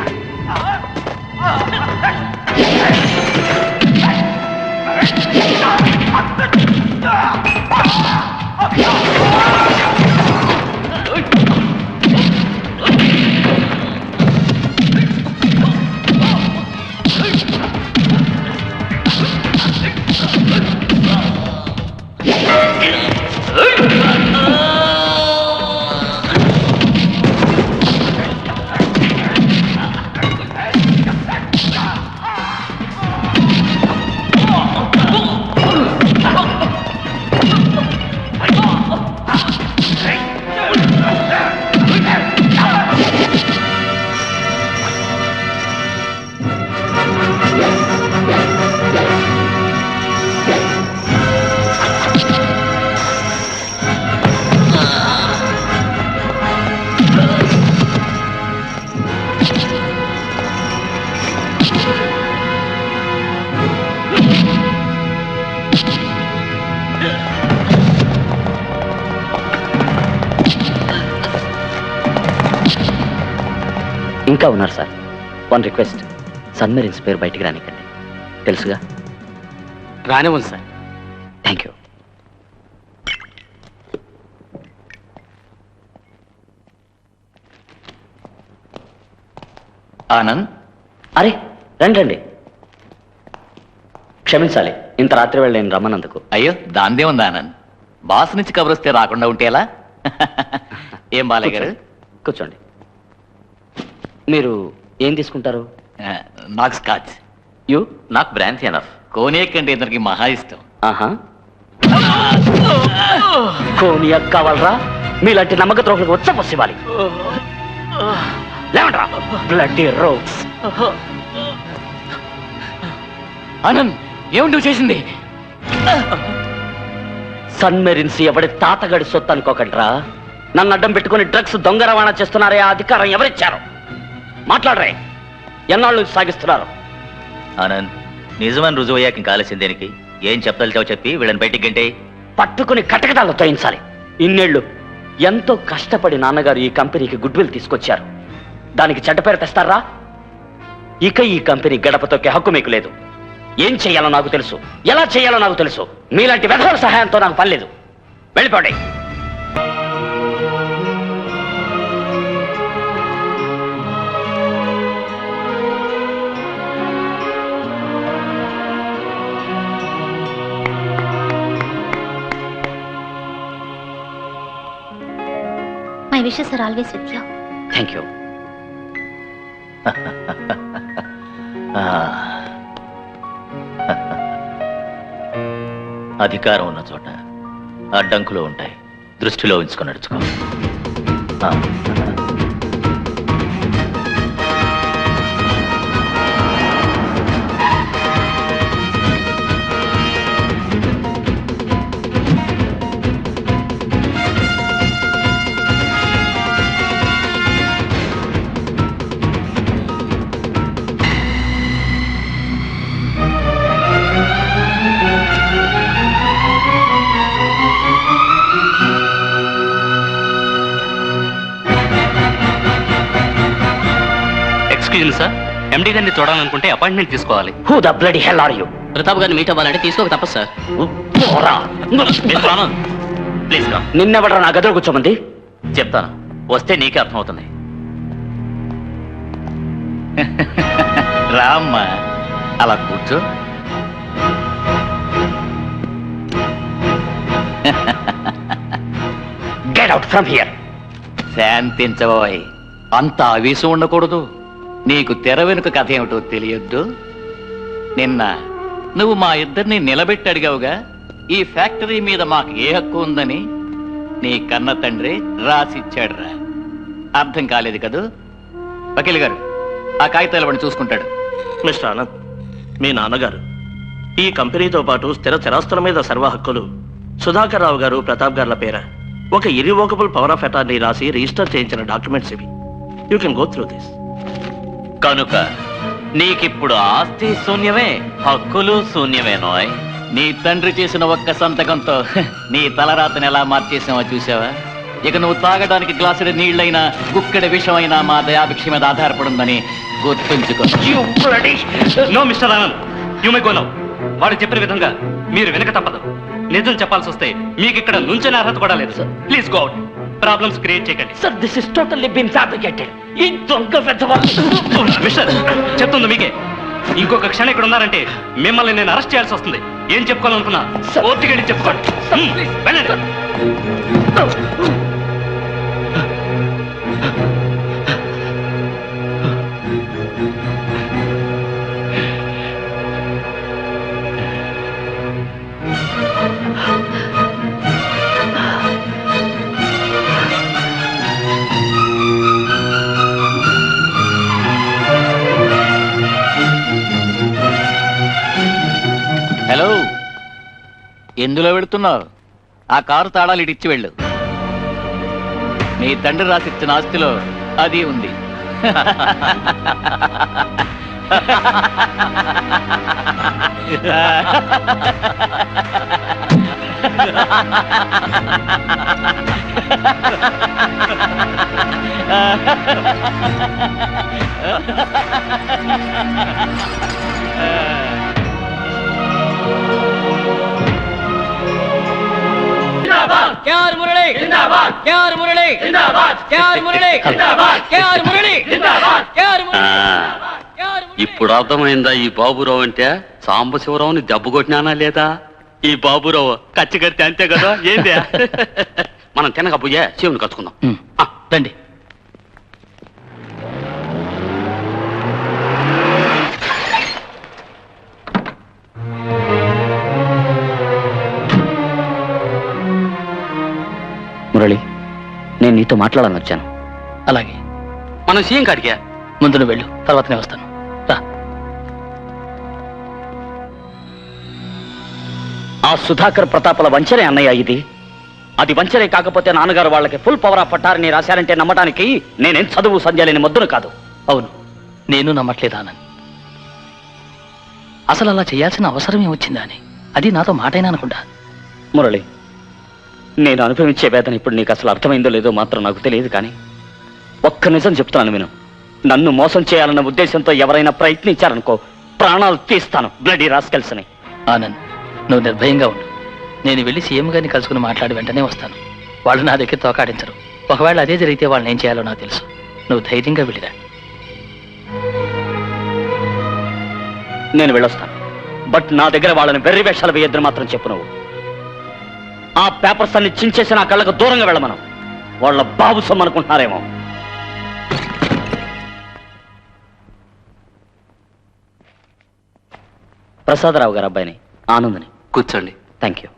ఇంకా ఉన్నారు సార్. వన్ రిక్వెస్ట్, సన్మెరిన్స్ పేరు బయటికి రానికండి. తెలుసుగా? రానివ్వండి సార్. Thank you. ఆనంద్, అరే రండి రండి. క్షమించాలి ఇంత రాత్రి వేళ నేను రమ్మన్నందుకు. అయ్యో దాందే ఉంది ఆనంద్. బాస్ నుంచి కబురొస్తే రాకుండా ఉంటే ఎలా? ఏం బాలయ్య గారు? కూర్చోండి. మీరు ఏం తీసుకుంటారు? నాకు స్కాచ్. యూ? నాకు బ్రాంతి ఎనఫ్. కోనియక్ అంటే ఇద్దరికి మహా ఇష్టం. ఆహా. కోనియక్ కావాలరా? మీలాంటి నమ్మక ద్రోహులకు వచ్చి ఇవ్వాలి. లేవండ్రా బ్లడీ రోగ్స్. ఆనంద్, ఏమిటి నువ్వు చేసింది? సన్మెరిన్స్ ఎవడి తాతగడి సొత్తు అనుకోకండ్రా. నన్ను అడ్డం పెట్టుకుని డ్రగ్స్ దొంగ రవాణా చేస్తున్నారే, ఆ అధికారం ఎవరిచ్చారు? మాట్లాడరే. ఎన్నాళ్ళు సాగిస్తున్నారు? ఆనంద్, నిజమని రుజువు అయ్యాక ఇంకా ఆలస్యం దేనికి? ఏం చెప్పదలిచావు చెప్పి వీళ్ళని బయటికి గంటే. పట్టుకుని కటకటాల్లో తోయించాలి. ఇన్నేళ్లు ఎంతో కష్టపడి నాన్నగారు ఈ కంపెనీకి గుడ్ విల్ తీసుకొచ్చారు. దానికి చెడ్డ పేరు తెస్తారా? ఇక ఈ కంపెనీ గడప తొక్కే హక్కు మీకు లేదు. ఏం చేయాలో నాకు తెలుసు, ఎలా చేయాలో నాకు తెలుసు. మీలాంటి వెధవల సహాయంతో నాకు పని లేదు. వెళ్ళిపోండి. My wishes are always with you. Thank you. అధికారం ఉన్న చోట అడ్డంకులు ఉంటాయి. దృష్టిలో ఉంచుకొని నడుచుకో. సార్, ఎండి గారిని చూడాలనుకుంటే అపాయింట్మెంట్ తీసుకోవాలి. Who the bloody hell are you? Pratap గారిని మీట్ అవ్వాలంటే తీసుకోక తప్పదు సార్. ప్లీజ్ రా. నిన్నెవడరా నా గదిలో కూర్చోమంది? చెప్తాను, వస్తే నీకే అర్థమవుతుంది. రామ్మా, అలా కూర్చో. Get out from here. శాంతించబోయ్. అంత ఆవేశం ఉండకూడదు. నీకు తెర వెనుక కథ ఏమిటో తెలియద్దు. నిన్న నువ్వు మా ఇద్దరిని నిలబెట్టి అడిగావుగా, ఈ ఫ్యాక్టరీ మీద మాకు ఏ హక్కు ఉందని. నీ కన్న తండ్రి రాసిచ్చాడురా. అర్థం కాలేదు కదూ? వకీల్ గారు, ఆ కాగితాలు వాడిని చూసుకుంటాడు. మిస్టర్ ఆనంద్, మీ నాన్నగారు ఈ కంపెనీతో పాటు స్థిర చరాస్తుల మీద సర్వ హక్కులు సుధాకర్ రావు గారు, ప్రతాప్ గార్ల పేర ఒక ఇరివోకబుల్ పవర్ ఆఫ్ అటార్నీ రాసి రిజిస్టర్ చేయించిన డాక్యుమెంట్స్ ఇవి. You can go through this. కనుక నీకిప్పుడు ఆస్తి శూన్యమే, హక్కులు శూన్యమేనోయ్. నీ తండ్రి చేసిన ఒక్క సంతకంతో నీ తలరాతను ఎలా మార్చేసావో చూసావా? ఇక నువ్వు తాగడానికి గ్లాసుడి నీళ్ళైనా గుక్కెడ విషమైనా మా దయాభిక్ష మీద ఆధారపడుందని గుర్తుంచుకో. No mister Anand, you may go now. వాడు చెప్పిన విధంగా మీరు వెనక తప్పదు. నిజం చెప్పాల్సి వస్తే మీకు ఇక్కడ నుంచని అర్హత కూడా లేదు. Sir please go out. Problems create చేయకండి. Sir, this is totally been fabricated. ఈ దొంగ మిస్టర్, చెప్తుంది మీకే. ఇంకొక క్షణం ఇక్కడ ఉన్నారంటే మిమ్మల్ని నేను అరెస్ట్ చేయాల్సి వస్తుంది. ఏం చెప్పుకోవాలనుకున్నా కోర్టుకి వెళ్ళి చెప్పుకోండి. వెళ్ళండి. హలో, ఎందులో వెళుతున్నావు? ఆ కారు తాళాలు ఇడిచ్చి వెళ్ళు. నీ తండ్రి రాసిచ్చిన ఆస్తిలో అది ఉంది. ఇప్పుడు అర్థమైందా ఈ బాబురావు అంటే? సాంబశివరావుని దెబ్బ కొట్టినానా లేదా? ఈ బాబురావు కచ్చి కడితే అంతే కదా. ఏంది మనం తినకపోయే శివుని కచ్చుకుందాం. రండి. మురళి, నేను నీతో మాట్లాడాలని వచ్చాను. అలాగే, మనం సీఎం కాడికే. ముందు నువ్వు వెళ్ళు, తర్వాత నేను వస్తాను. రా. ఆ సుధాకర్ ప్రతాపల వంచనే అన్నయ్య ఇది. అది వంచనే కాకపోతే నాన్నగారు వాళ్ళకి ఫుల్ పవర్ ఆఫ్ అటార్నీ రాశారంటే నమ్మడానికి నేనేం చదువు సంధ్యలేని మొద్దును కాదు. అవును, నేను నమ్మట్లేదు ఆనంద్. అసలు అలా చేయాల్సిన అవసరం ఏమొచ్చిందా అని. అది నాతో మాటైనా అనుకుంటా. మురళి, నేను అనుభవించే వేదన ఇప్పుడు నీకు అసలు అర్థమైందో లేదో మాత్రం నాకు తెలియదు, కానీ ఒక్క నిజం చెప్తున్నాను విను. నన్ను మోసం చేయాలన్న ఉద్దేశంతో ఎవరైనా ప్రయత్నించారనుకో, ప్రాణాలు తీస్తాను. బ్లడీ రాస్కెల్స్ని. ఆనంద్, నువ్వు నిర్భయంగా ఉండు. నేను వెళ్ళి సీఎం గారిని కలుసుకుని మాట్లాడి వెంటనే వస్తాను. వాళ్ళు నా దగ్గర తోకాడించరు. ఒకవేళ అదే జరిగితే వాళ్ళని ఏం చేయాలో నాకు తెలుసు. నువ్వు ధైర్యంగా వెళ్ళిరా. నేను వెళ్ళొస్తాను, బట్ నా దగ్గర వాళ్ళని వెర్రి వేషాలు వేయద్దని మాత్రం చెప్పు. నువ్వు ఆ పేపర్స్ అన్ని చించేసి నా కళ్ళకు దూరంగా వెళ్ళమను. వాళ్ళ బాబు సొమ్ము అనుకుంటున్నారేమో. ప్రసాదరావు గారు అబ్బాయిని, ఆనందని. కూర్చోండి. Thank you.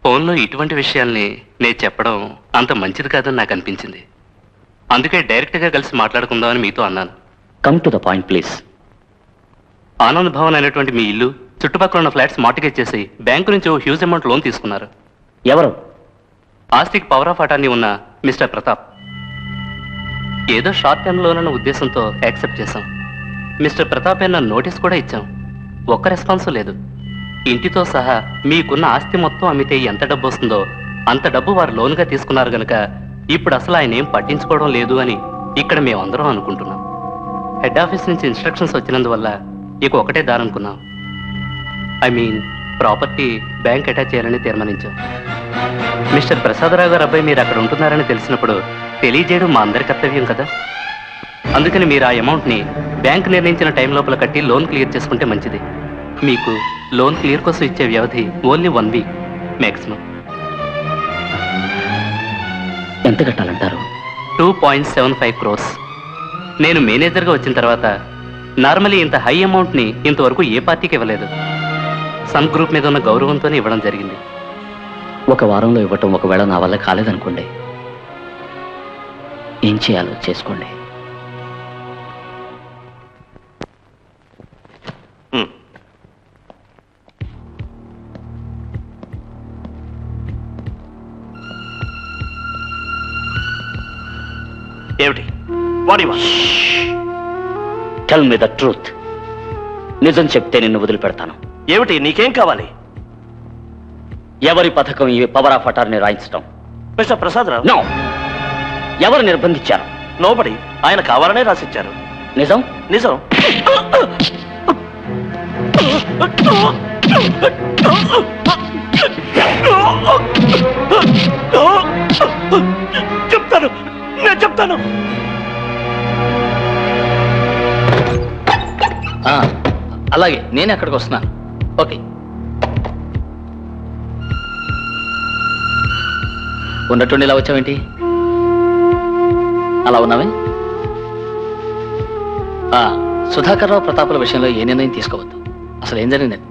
ఫోన్లో ఇటువంటి విషయాల్ని నేను చెప్పడం అంత మంచిది కాదని నాకు అనిపించింది. అందుకే డైరెక్ట్గా కలిసి మాట్లాడుకుందామని మీతో అన్నాను. Come to the point please. Anand Bhavan అనేటువంటి మీ ఇల్లు, చుట్టుపక్కల ఉన్న ఫ్లాట్స్ మార్టిగేజ్ చేసి బ్యాంకు నుంచి ఓ హ్యూజ్ అమౌంట్ లోన్ తీసుకున్నారు. ఎవరు? ఆస్తికి పవర్ ఆఫ్ అటార్నీ ఉన్న మిస్టర్ ప్రతాప్. ఏదో షార్ట్ టర్మ్ లోన్ అన్న ఉద్దేశంతో యాక్సెప్ట్ చేశాం. మిస్టర్ ప్రతాప్ అయిన నోటీస్ కూడా ఇచ్చాం. ఒక్క రెస్పాన్స్ లేదు. ఇంటితో సహా మీకున్న ఆస్తి మొత్తం అమ్మితే ఎంత డబ్బు వస్తుందో అంత డబ్బు వారు లోన్గా తీసుకున్నారు గనక ఇప్పుడు అసలు ఆయన ఏం పట్టించుకోవడం లేదు అని ఇక్కడ మేమందరం అనుకుంటున్నాం. హెడ్ ఆఫీస్ నుంచి ఇన్స్ట్రక్షన్స్ వచ్చినందువల్ల ఇక ఒకటే దారనుకున్నాం. I mean property bank attach చేయాలని తీర్మానించాం. మిస్టర్ ప్రసాదరావు గారు అబ్బాయి మీరు అక్కడ ఉంటున్నారని తెలిసినప్పుడు తెలియజేయడం మా అందరి కర్తవ్యం కదా. అందుకని మీరు ఆ అమౌంట్ని బ్యాంక్ నిర్ణయించిన టైం లోపల కట్టి లోన్ క్లియర్ చేసుకుంటే మంచిది. మీకు లోన్ క్లియర్ కోసం ఇచ్చే వ్యవధి ఓన్లీ 1 వీక్ మ్యాక్సిమం. ఎంత కట్టాలంటారు? 2.75 crores. నేను మేనేజర్గా వచ్చిన తర్వాత నార్మలీ ఇంత హై అమౌంట్ని ఇంతవరకు ఏ పార్టీకి ఇవ్వలేదు. సన్ గ్రూప్ మీద ఉన్న గౌరవంతోనే ఇవ్వడం జరిగింది. ఒక వారంలో ఇవ్వటం ఒకవేళ నా వల్ల కాలేదనుకోండి, ఏం చేయాలో చేసుకోండి. ఏమిటి వాడి టెల్ మీ ద ట్రూత్. నిజం చెప్తే నిన్ను వదిలిపెడతాను. ఏమిటి నీకేం కావాలి? ఎవరి పథకం ఈ పవర్ ఆఫ్ అటార్నీ రాయించడం? మిస్టర్ ప్రసాద్ రావు. నో. ఎవరు నిర్బంధించారు? నోబడి. ఆయన కావాలనే రాసిచ్చారు. నిజం? నిజం. చెప్తాను, నేను చెప్తాను. అలాగే నేను అక్కడికి వస్తున్నాను. ఓకే. ఉన్నట్టుండి ఇలా వచ్చావేంటి? అలా ఉన్నావే? సుధాకర్ రావు ప్రతాపుల విషయంలో ఏ నిర్ణయం తీసుకోవద్దు. అసలు ఏం జరిగిందండి?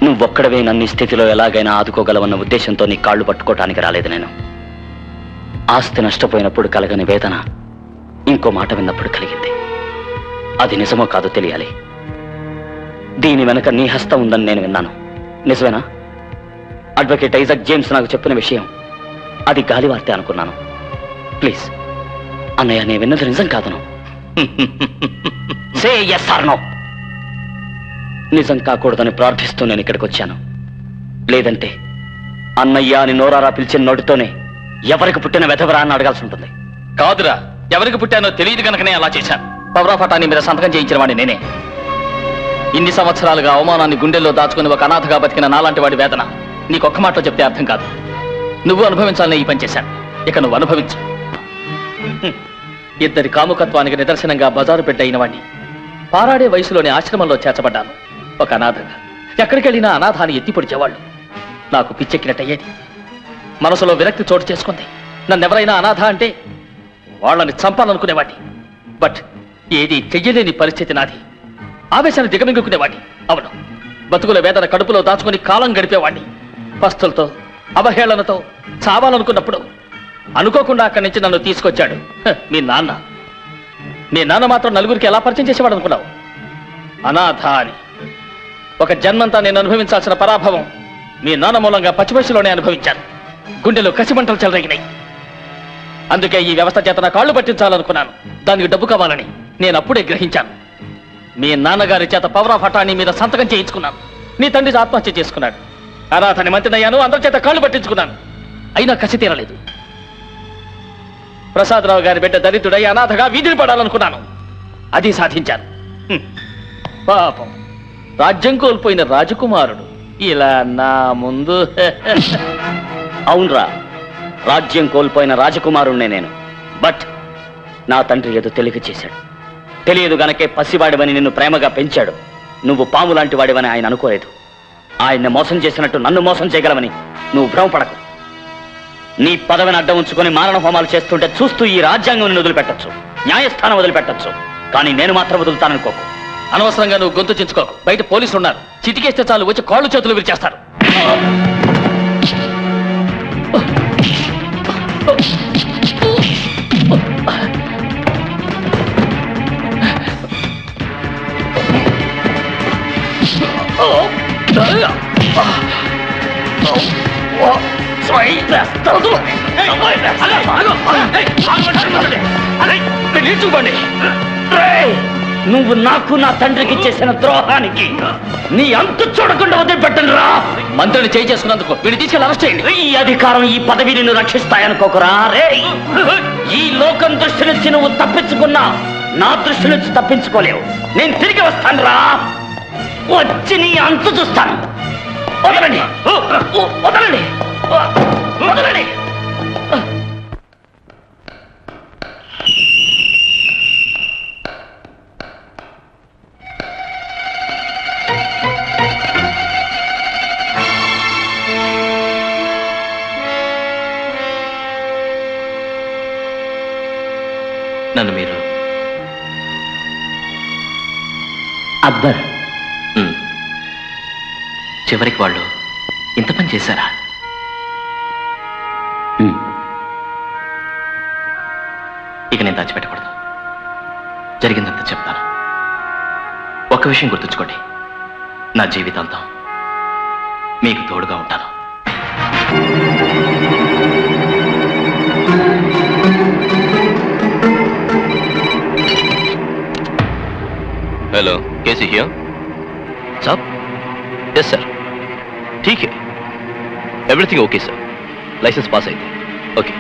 నువ్వొక్కడవే నన్ను ఈ స్థితిలో ఎలాగైనా ఆదుకోగలవన్న ఉద్దేశంతో నీ కాళ్ళు పట్టుకోవటానికి రాలేదు నేను. ఆస్తి నష్టపోయినప్పుడు కలగని వేదన ఇంకో మాట విన్నప్పుడు కలిగింది. అది నిజమో కాదో తెలియాలి. దీని వెనక నీ హస్తం ఉందని నేను విన్నాను. నిజమేనా? అడ్వకేట్ ఐజాక్ జేమ్స్ నాకు చెప్పిన విషయం అది గాలివార్తే అనుకున్నాను. ప్లీజ్ అన్నయ్య, నేను విన్నది నిజం కాదను. Say yes or no. నిజం కాకూడదని ప్రార్థిస్తూ నేను ఇక్కడికి వచ్చాను. లేదంటే అన్నయ్య అని నోరారా పిలిచిన నోటితోనే ఎవరికి పుట్టిన వెధవరా అని అడగాల్సి ఉంటుంది. కాదురా, ఎవరికి పుట్టానో తెలియదు కనుకనే అలా చేశాను. పవర్ ఆఫ్ అటార్నీ మీద సంతకం చేయించిన వాడిని నేనే. ఇన్ని సంవత్సరాలుగా అవమానాన్ని గుండెల్లో దాచుకుని ఒక అనాథగా బతికిన నాలాంటి వాడి వేదన నీకొక్క మాటలో చెప్తే అర్థం కాదు. నువ్వు అనుభవించాలని ఈ పని చేశాను. ఇక నువ్వు అనుభవించు. ఇద్దరి కాముకత్వానికి నిదర్శనంగా బజారు బిడ్డ అయిన వాడిని పారాడే వయసులోని ఆశ్రమంలో చేర్చబడ్డాను. ఒక అనాథగా ఎక్కడికి వెళ్ళినా అనాథాన్ని ఎత్తి పొడిచేవాళ్ళు. నాకు పిచ్చెక్కినట్టయ్యేది. మనసులో విరక్తి చోటు చేసుకుంది. నన్నెవరైనా అనాథ అంటే వాళ్ళని చంపాలనుకునేవాడిని. బట్ ఏది చెయ్యలేని పరిస్థితి నాది. ఆవేశాన్ని దిగమింగుకునేవాడిని. అవును, బతుకుల వేదన కడుపులో దాచుకుని కాలం గడిపేవాడిని. పస్తులతో అవహేళనతో చావాలనుకున్నప్పుడు అనుకోకుండా అక్కడి నుంచి నన్ను తీసుకొచ్చాడు మీ నాన్న. మీ నాన్న మాత్రం నలుగురికి ఎలా పరిచయం చేసేవాడు అనుకున్నావు? అనాథ అని. ఒక జన్మంతా నేను అనుభవించాల్సిన పరాభవం మీ నాన్న మూలంగా పచ్చివయసులోనే అనుభవించాను. గుండెలో కసిమంటలు చెలరేగినాయి. అందుకే ఈ వ్యవస్థ చేత నా కాళ్ళు పట్టించాలనుకున్నాను. దానికి డబ్బు కావాలని నేను అప్పుడే గ్రహించాను. మీ నాన్నగారి చేత పవర్ ఆఫ్ అటార్నీ మీద సంతకం చేయించుకున్నాను. నీ తండ్రి ఆత్మహత్య చేసుకున్నాడు. అనాథని మంత్రినయ్యాను. అందరి చేత కాళ్ళు పట్టించుకున్నాను. అయినా కసి తీరలేదు. ప్రసాదరావు గారి బిడ్డ దరిద్రుడై అనాథగా వీధిని పడాలనుకున్నాను. అది సాధించాను. పాపం, రాజ్యం కోల్పోయిన రాజకుమారుడు ఇలా నా ముందు. అవునరా, రాజ్యం కోల్పోయిన రాజకుమారుణ్ణే నేను. బట్ నా తండ్రి ఏదో తెలియక చేశాడు. తెలియదు గనకే పసివాడివని నిన్ను ప్రేమగా పెంచాడు. నువ్వు పాము లాంటి వాడివని ఆయన అనుకోలేదు. ఆయన్ని మోసం చేసినట్టు నన్ను మోసం చేయగలవని నువ్వు భ్రమపడకు. నీ పదవిని అడ్డం ఉంచుకొని మారణ హోమాలు చేస్తుంటే చూస్తూ ఈ రాజ్యాంగం నిన్ను వదిలిపెట్టచ్చు, న్యాయస్థానం వదిలిపెట్టచ్చు. కానీ నేను మాత్రం వదులుతాననుకోకు. అనవసరంగా నువ్వు గొంతు చించుకోకు. బయట పోలీసులు ఉన్నారు. చిటికేస్తే చాలు వచ్చి కాళ్ళు చేతులు విరిచేస్తారు. నువ్వు నాకు నా తండ్రికి చేసిన ద్రోహానికి నీ అంతు చూడకుండా వదిలిపెట్టను రా. మంత్రిని చేయి చేసుకున్నందుకు వీడిని తీసుకెళ్ళి అరెస్ట్ చేయండి. ఈ అధికారం, ఈ పదవి నిన్ను రక్షిస్తాయనుకోకురా. రే, ఈ లోకం దృష్టి నుంచి నువ్వు తప్పించుకున్నా నా దృష్టి నుంచి తప్పించుకోలేవు. నేను తిరిగి వస్తాను రా. వచ్చి నీ అంతు చూస్తాను. వదలండి, వదలండి, వదలండి. నన్ను మీరు అక్బర్, చివరికి వాళ్ళు ఇంత పని చేశారా? ఇక నేను దాచిపెట్టకూడదు. జరిగిందంతా చెప్తాను. ఒక్క విషయం గుర్తుంచుకోండి, నా జీవితాంతం మీకు తోడుగా ఉంటాను. हेलो कैसी हियर साहब यस सर ठीक है everything okay sir license pass అయితే ఓకే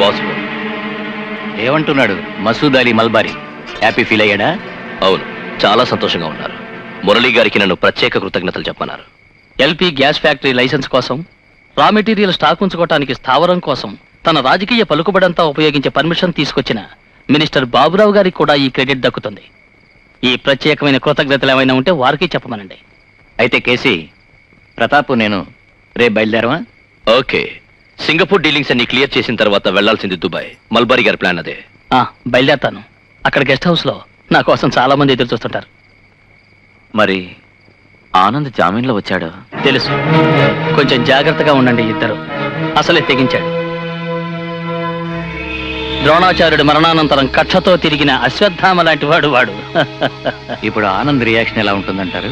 బాస్ ఏమంటున్నాడు మసూద్ అలీ మల్బారీ హ్యాపీ ఫీల్ అయ్యాడా? అవును చాలా సంతోషంగా ఉన్నారు. మురళీ గారికి నన్ను ప్రత్యేక కృతజ్ఞతలు చెప్పన్నారు. ఎల్పీ గ్యాస్ ఫ్యాక్టరీ లైసెన్స్ కోసం, రా మెటీరియల్ స్టాక్ ఉంచుకోవటానికి స్థావరం కోసం తన రాజకీయ పలుకుబడంతా ఉపయోగించే పర్మిషన్ తీసుకొచ్చిన మినిస్టర్ బాబురావు గారికి కూడా ఈ క్రెడిట్ దక్కుతుంది. ఈ ప్రత్యేకమైన కృతజ్ఞతలు ఏమైనా ఉంటే వారికి చెప్పమనండి. అయితే కేసీ, ప్రతాప్ నేను రేపు బయలుదేరమా? ఓకే సింగపూర్ డీలింగ్స్ అన్ని క్లియర్ చేసిన తర్వాత వెళ్లాల్సింది దుబాయ్. మల్బారీ గారి ప్లాన్ అదే. బయలుదేరతాను. అక్కడ గెస్ట్ హౌస్ లో నా కోసం చాలా మంది ఎదురు చూస్తుంటారు. మరి ఆనంద్ జామీన్లో వచ్చాడు. తెలుసు. కొంచెం జాగ్రత్తగా ఉండండి ఇద్దరు. అసలే తెగించాడు. ద్రోణాచార్యుడి మరణానంతరం కక్షతో తిరిగిన అశ్వత్థామ లాంటి వాడు. ఇప్పుడు ఆనంద్ రియాక్షన్ ఎలా ఉంటుందంటారు?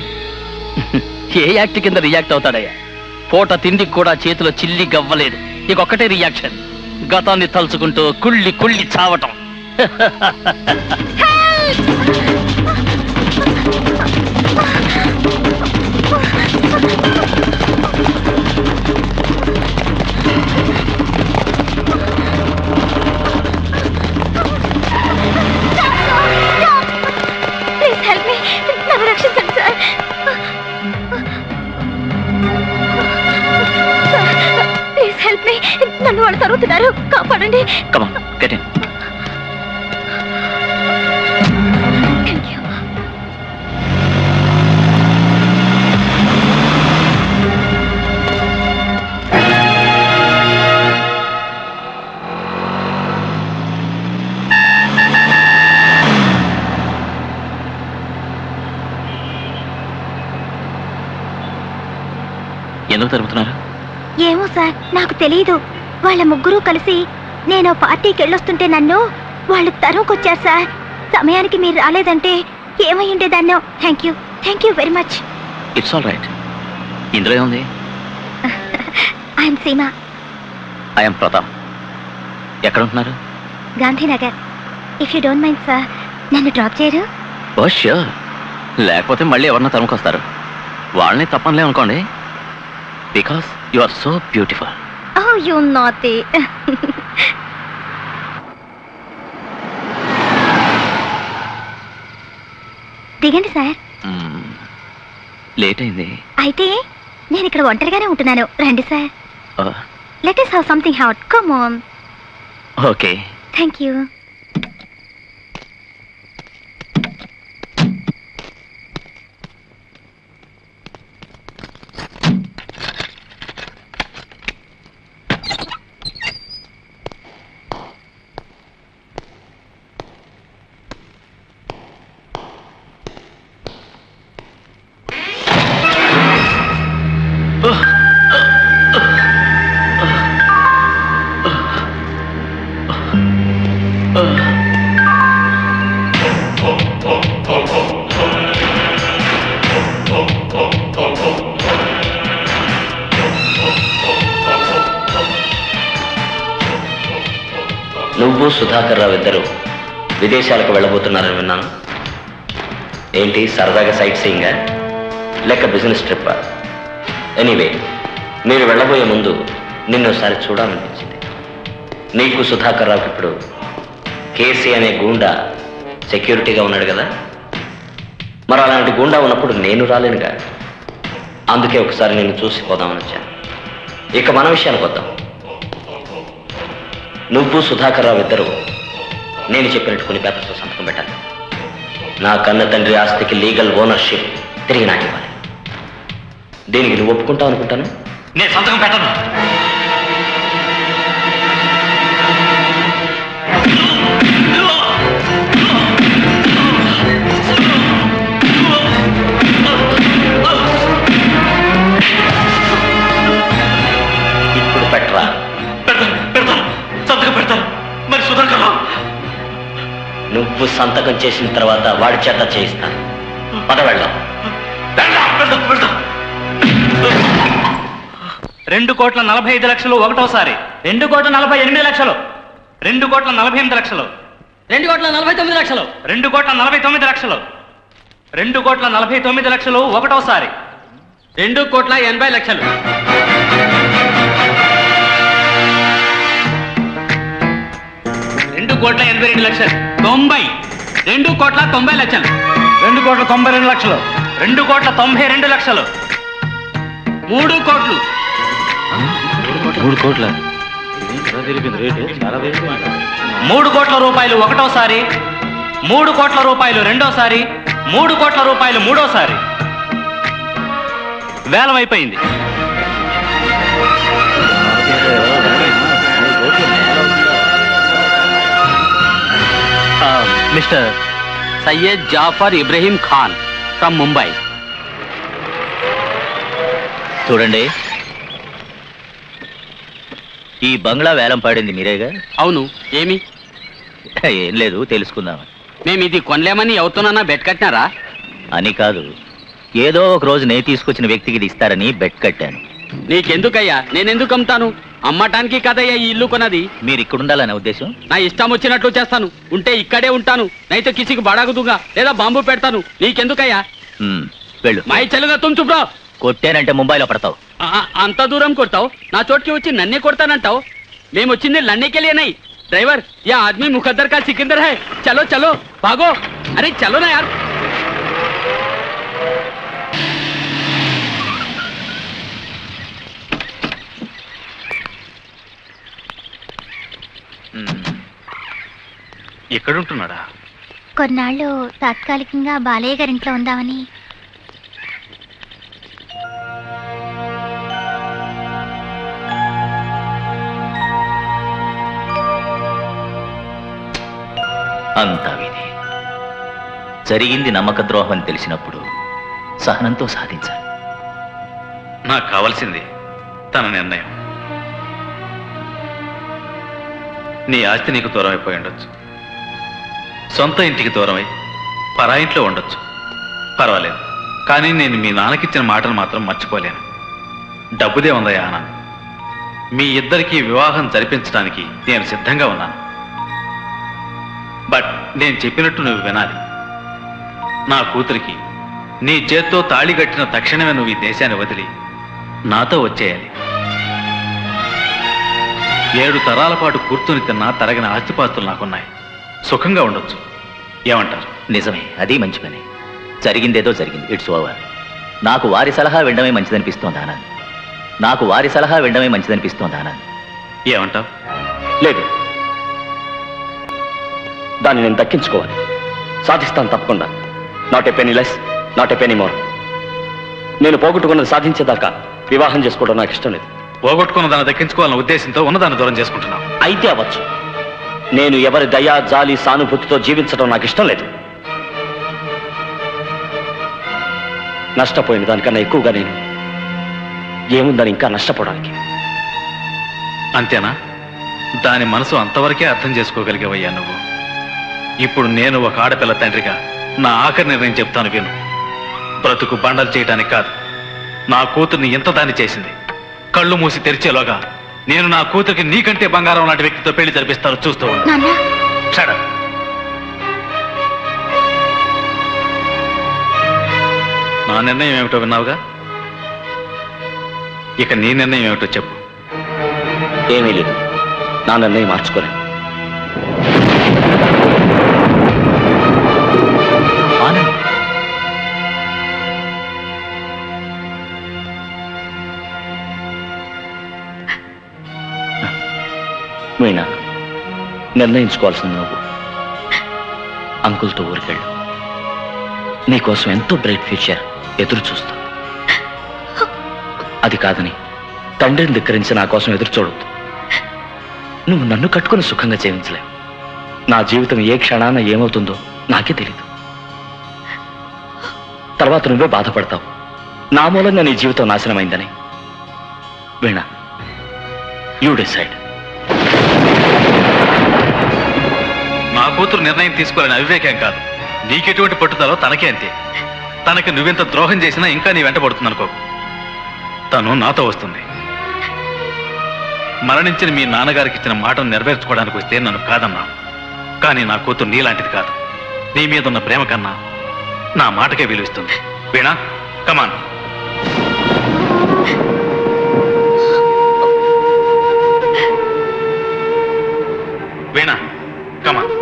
ఏ యాక్ట్ కింద రియాక్ట్ అవుతాడయ్యా? పూట తిండికి కూడా చేతిలో చిల్లి గవ్వలేదు. ఇకొక్కటే రియాక్షన్, గతాన్ని తలుచుకుంటూ కుళ్ళి కుళ్ళి చావటం. నన్ను వాళ్ళు తరుగుతున్నారు, కాపాడండి. Come on, get in. Thank you. ఎందుకు తరుగుతున్నారు? ఏమో సార్, నాకు తెలియదు. వాళ్ళ ముగ్గురు కలిసి నేను పార్టీకి వెళ్ళొస్తుంటే నన్ను వాళ్ళు తరుముకొచ్చారు సార్. సమయానికి మీరు రాలేదంటే ఏమై ఉండేదాన్నో. Thank you very much. It's all right. ఇందులో ఏముంది? ఐఎమ్ సీమా. ఐఎమ్ ప్రతాప్. ఎక్కడ ఉంటున్నారు? Gandhinagar. If you don't mind sir, నన్ను డ్రాప్ చేయరు? Oh sure. లేకపోతే మళ్ళీ ఎవరన్నా తరుముకొస్తారు. వాళ్ళని తప్పనిలే అనుకోండి. Because you are so beautiful. Oh, you naughty. దిగండి సార్. లేట్ అయింది. అయితే నేను ఇక్కడ ఒంటరిగానే ఉంటున్నాను. రండి sir. Let us have something hot. Come on. Okay. Thank you. నువ్వు సుధాకర్ రావు ఇద్దరు విదేశాలకు వెళ్ళబోతున్నారని విన్నాను. ఏంటి సరదాగా సైట్ సీయింగా లేక బిజినెస్ ట్రిప్పా? ఎనీవే, మీరు వెళ్ళబోయే ముందు నిన్నోసారి చూడాలనిపించింది. నీకు సుధాకర్ రావుకి ఇప్పుడు కేసీ అనే గూండా సెక్యూరిటీగా ఉన్నాడు కదా. మరి అలాంటి గూండా ఉన్నప్పుడు నేను రాలేనుగా. అందుకే ఒకసారి నేను చూసి పోదామని వచ్చాను. ఇక మన విషయానికి వద్దాం. నువ్వు సుధాకర్ రావు ఇద్దరు నేను చెప్పినట్టు కొన్ని పేపర్స్తో సంతకం పెట్టాలి. నా కన్న తండ్రి ఆస్తికి లీగల్ ఓనర్షిప్ తిరిగి నాకు ఇవ్వాలి. దీనికి నువ్వు ఒప్పుకుంటావు అనుకుంటాను. నేను సంతకం పెట్టను. ఇప్పుడు పెట్టరా. సంతకం పెడతాను. మరి సుధాకర్ రావు నువ్వు సంతకం చేసిన తర్వాత వాడి చేత చేయిస్తాను. పద వెళ్దాం. 2,45,00,000 ఒకటోసారి. 2,48,00,000. 2,48,00,000. 2,49,00,000. 2,49,00,000. 2,49,00,000 ఒకటోసారి. 2,80,00,000. 2,82,00,000. 90. 2,90,00,000. 2,92,00,000. 2,92,00,000. 3 కోట్లు. 3 కోట్ల 3 కోట్ల రూపాయలు ఒకటోసారి. 3 కోట్ల రూపాయలు రెండోసారి. 3 కోట్ల రూపాయలు మూడోసారి. వేలం అయిపోయింది. Mister Syed Jafar Ibrahim Khan from Mumbai. చూడండి, ఈ బంగ్లా వేలం పాడింది మీరేగా? అవును, ఏమి? ఏం లేదు, తెలుసుకుందామని. మేము ఇది కొనలేమని ఎవరితోనన్నా బెట్ కట్టినారా? అని కాదు, ఏదో ఒక రోజు నేను తీసుకొచ్చిన వ్యక్తికి ఇది ఇస్తారని బెట్ కట్టాను. నీకెందుకయ్యా, నేనెందుకు అమ్ముతాను? అమ్మటానికి కదయ్యా ఈ ఇల్లు కొన్నది. మీరు ఇక్కడ ఉండాలనే ఉద్దేశం? నా ఇష్టం వచ్చినట్లు చేస్తాను. ఉంటే ఇక్కడే ఉంటాను, నైతే కిసికి బడాగుదుగా లేదా బాంబు పెడతాను. నీకెందుకయ్యా? వెళ్ళు. మై చెలుగా తుమ్ చుప్రా. కొట్టానంటే ముంబైలో పడతావు. అంత దూరం కొడతావు? నా చోటుకి వచ్చి నన్నే కొడతానంటావు? మేము వచ్చింది లడ్నేకెళ్ళి. డ్రైవర్, యా ఆద్మీ ముఖద్దర్ కా సికిందర్ హై. చలో చలో భాగో. అరే చలో నా యార్. ఎక్కడుంటున్నాడా? కొన్నాళ్ళు తాత్కాలికంగా బాలయ్య గారింట్లో ఉందామని. అంతా విధి. జరిగింది నమ్మక ద్రోహం అని తెలిసినప్పుడు సహనంతో సాధించాలి. నాకు కావాల్సింది తన నిర్ణయం. నీ ఆస్తి నీకు దూరం అయిపోయి ఉండొచ్చు, సొంత ఇంటికి దూరమై పరా ఇంట్లో ఉండొచ్చు, పర్వాలేదు. కానీ నేను మీ నాన్నకిచ్చిన మాటలు మాత్రం మర్చిపోలేను. డబ్బుదే ఉందయ్యా ఆనంద్. మీ ఇద్దరికీ వివాహం జరిపించడానికి నేను సిద్ధంగా ఉన్నాను. బట్ నేను చెప్పినట్టు నువ్వు వినాలి. నా కూతురికి నీ చేత్తో తాళి కట్టిన తక్షణమే నువ్వు ఈ దేశాన్ని వదిలి నాతో వచ్చేయాలి. 7 తరాల పాటు కూర్చుని తిన్నా తరగిన ఆస్తిపాస్తులు నాకున్నాయి. సుఖంగా ఉండొచ్చు. ఏమంటారు? నిజమే, అది మంచి పని. జరిగిందేదో జరిగింది, ఇట్స్ ఓవర్. నాకు వారి సలహా వినడమే మంచిదనిపిస్తోంది ఆనంద్. నాకు వారి సలహా వినడమే మంచిదనిపిస్తోంది ఆనంద్. ఏమంటావు? లేదు, దాన్ని నేను దక్కించుకోవాలి. సాధిస్తాను తప్పకుండా. Not a penny less, not a penny more. నేను పోగొట్టుకున్నది సాధించేదాకా వివాహం చేసుకోవడం నాకు ఇష్టం లేదు. పోగొట్టుకున్న దాన్ని దక్కించుకోవాలన్న ఉద్దేశంతో ఉన్నదాన్ని దూరం చేసుకుంటున్నావు. అయితే అవ్వచ్చు. నేను ఎవరి దయా జాలి సానుభూతితో జీవించడం నాకు ఇష్టం లేదు. నష్టపోయిన దానికన్నా ఎక్కువగా నేను ఏముందని ఇంకా నష్టపోవడానికి. అంతేనా? దాని మనసు అంతవరకే అర్థం చేసుకోగలిగేవయ్యా నువ్వు. ఇప్పుడు నేను ఒక ఆడపిల్ల తండ్రిగా నా ఆఖరి నిర్ణయం చెప్తాను, విను. బ్రతుకు బండలు చేయటానికి కాదు, నా కూతుర్ని ఎంత దాన్ని చేసింది. కళ్ళు మూసి తెరిచేలోగా నేను నా కూతురికి నీకంటే బంగారం లాంటి వ్యక్తితో పెళ్లి జరిపిస్తాను, చూస్తూ ఉన్నా. నాన్న, Shut up. నా నిర్ణయం ఏమిటో విన్నావుగా, ఇక నీ నిర్ణయం ఏమిటో చెప్పు. ఏమీ లేదు, నా నిర్ణయం మార్చుకోలేను. ఆనంద్, మీనా, నిర్ణయించుకోవాల్సిన నువ్వు అంకుల్తో ఊరికెళ్ళు. నీకోసం ఎంతో బ్రైట్ ఫ్యూచర్ ఎదురు చూస్తా. అది కాదని తండ్రిని ధిక్కరించి నా కోసం ఎదురు చూడొద్దు. నువ్వు నన్ను కట్టుకుని సుఖంగా జీవించలేవు. నా జీవితం ఏ క్షణాన ఏమవుతుందో నాకే తెలీదు. తర్వాత నువ్వే బాధపడతావు, నా మూలంగా నీ జీవితం నాశనమైందని. వీణా, యూ డిసైడ్. నా కూతురు నిర్ణయం తీసుకోవాలని అవివేకం కాదు. నీకెటువంటి పట్టుదలో తనకే అంతే. తనకి నువ్వెంత ద్రోహం చేసినా ఇంకా నీ వెంట పడుతుంది అనుకో. తను నాతో వస్తుంది. మరణించిన మీ నాన్నగారికి ఇచ్చిన మాటను నెరవేర్చుకోవడానికి వస్తే నన్ను కాదన్నావు. కానీ నా కూతురు నీలాంటిది కాదు. నీ మీద ఉన్న ప్రేమ కన్నా నా మాటకే విలువిస్తుంది. వీణా, కమాన్. వీణా, కమాన్.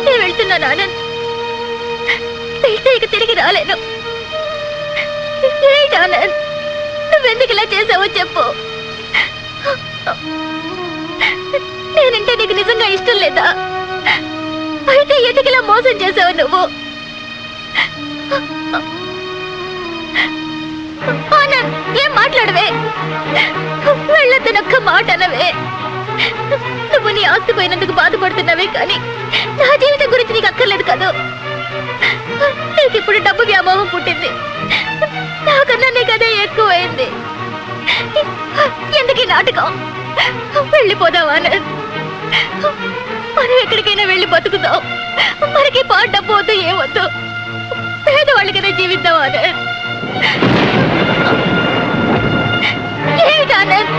నేను వెళ్తున్నాను ఆనంద్. వెళ్తే ఇక తిరిగి రాలేను. ఏంటి ఆనంద్, నువ్వెందుకు ఇలా చేసావో చెప్పు. నేనంటే నీకు నిజంగా ఇష్టం లేదా? అయితే ఎందుకు ఇలా మోసం చేసావు నువ్వు? ఆనంద్, ఏం మాట్లాడవే? వెళ్ళొద్దనొక్క మాట అనవే. నువ్వు నీ ఆస్తి పోయినందుకు బాధపడుతున్నావే కానీ నా జీవితం గురించి నీకు అక్కర్లేదు కదా. నీకు ఇప్పుడు డబ్బు వ్యామోహం పుట్టింది. నాకన్నా నీకు అదే ఎక్కువైంది. ఎందుకు ఈ నాటకం? వెళ్ళిపోదాం ఆనంద్. మనం ఎక్కడికైనా వెళ్ళి బతుకుతాం. మనకి పాట డబ్బు వద్దు, ఏమొద్దు. పేదవాళ్ళకైనా జీవిద్దాం ఆనంద్. ఏమిటి ఆనంద్,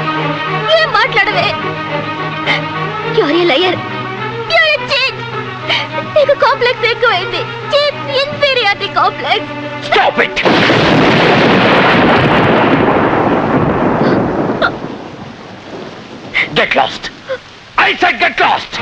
ఏం మాట్లాడవే? You're a liar. You're a cheat. నీకు కాంప్లెక్స్ ఎక్కువైంది. Cheap inferiority complex. Stop it! Get lost! I said get lost!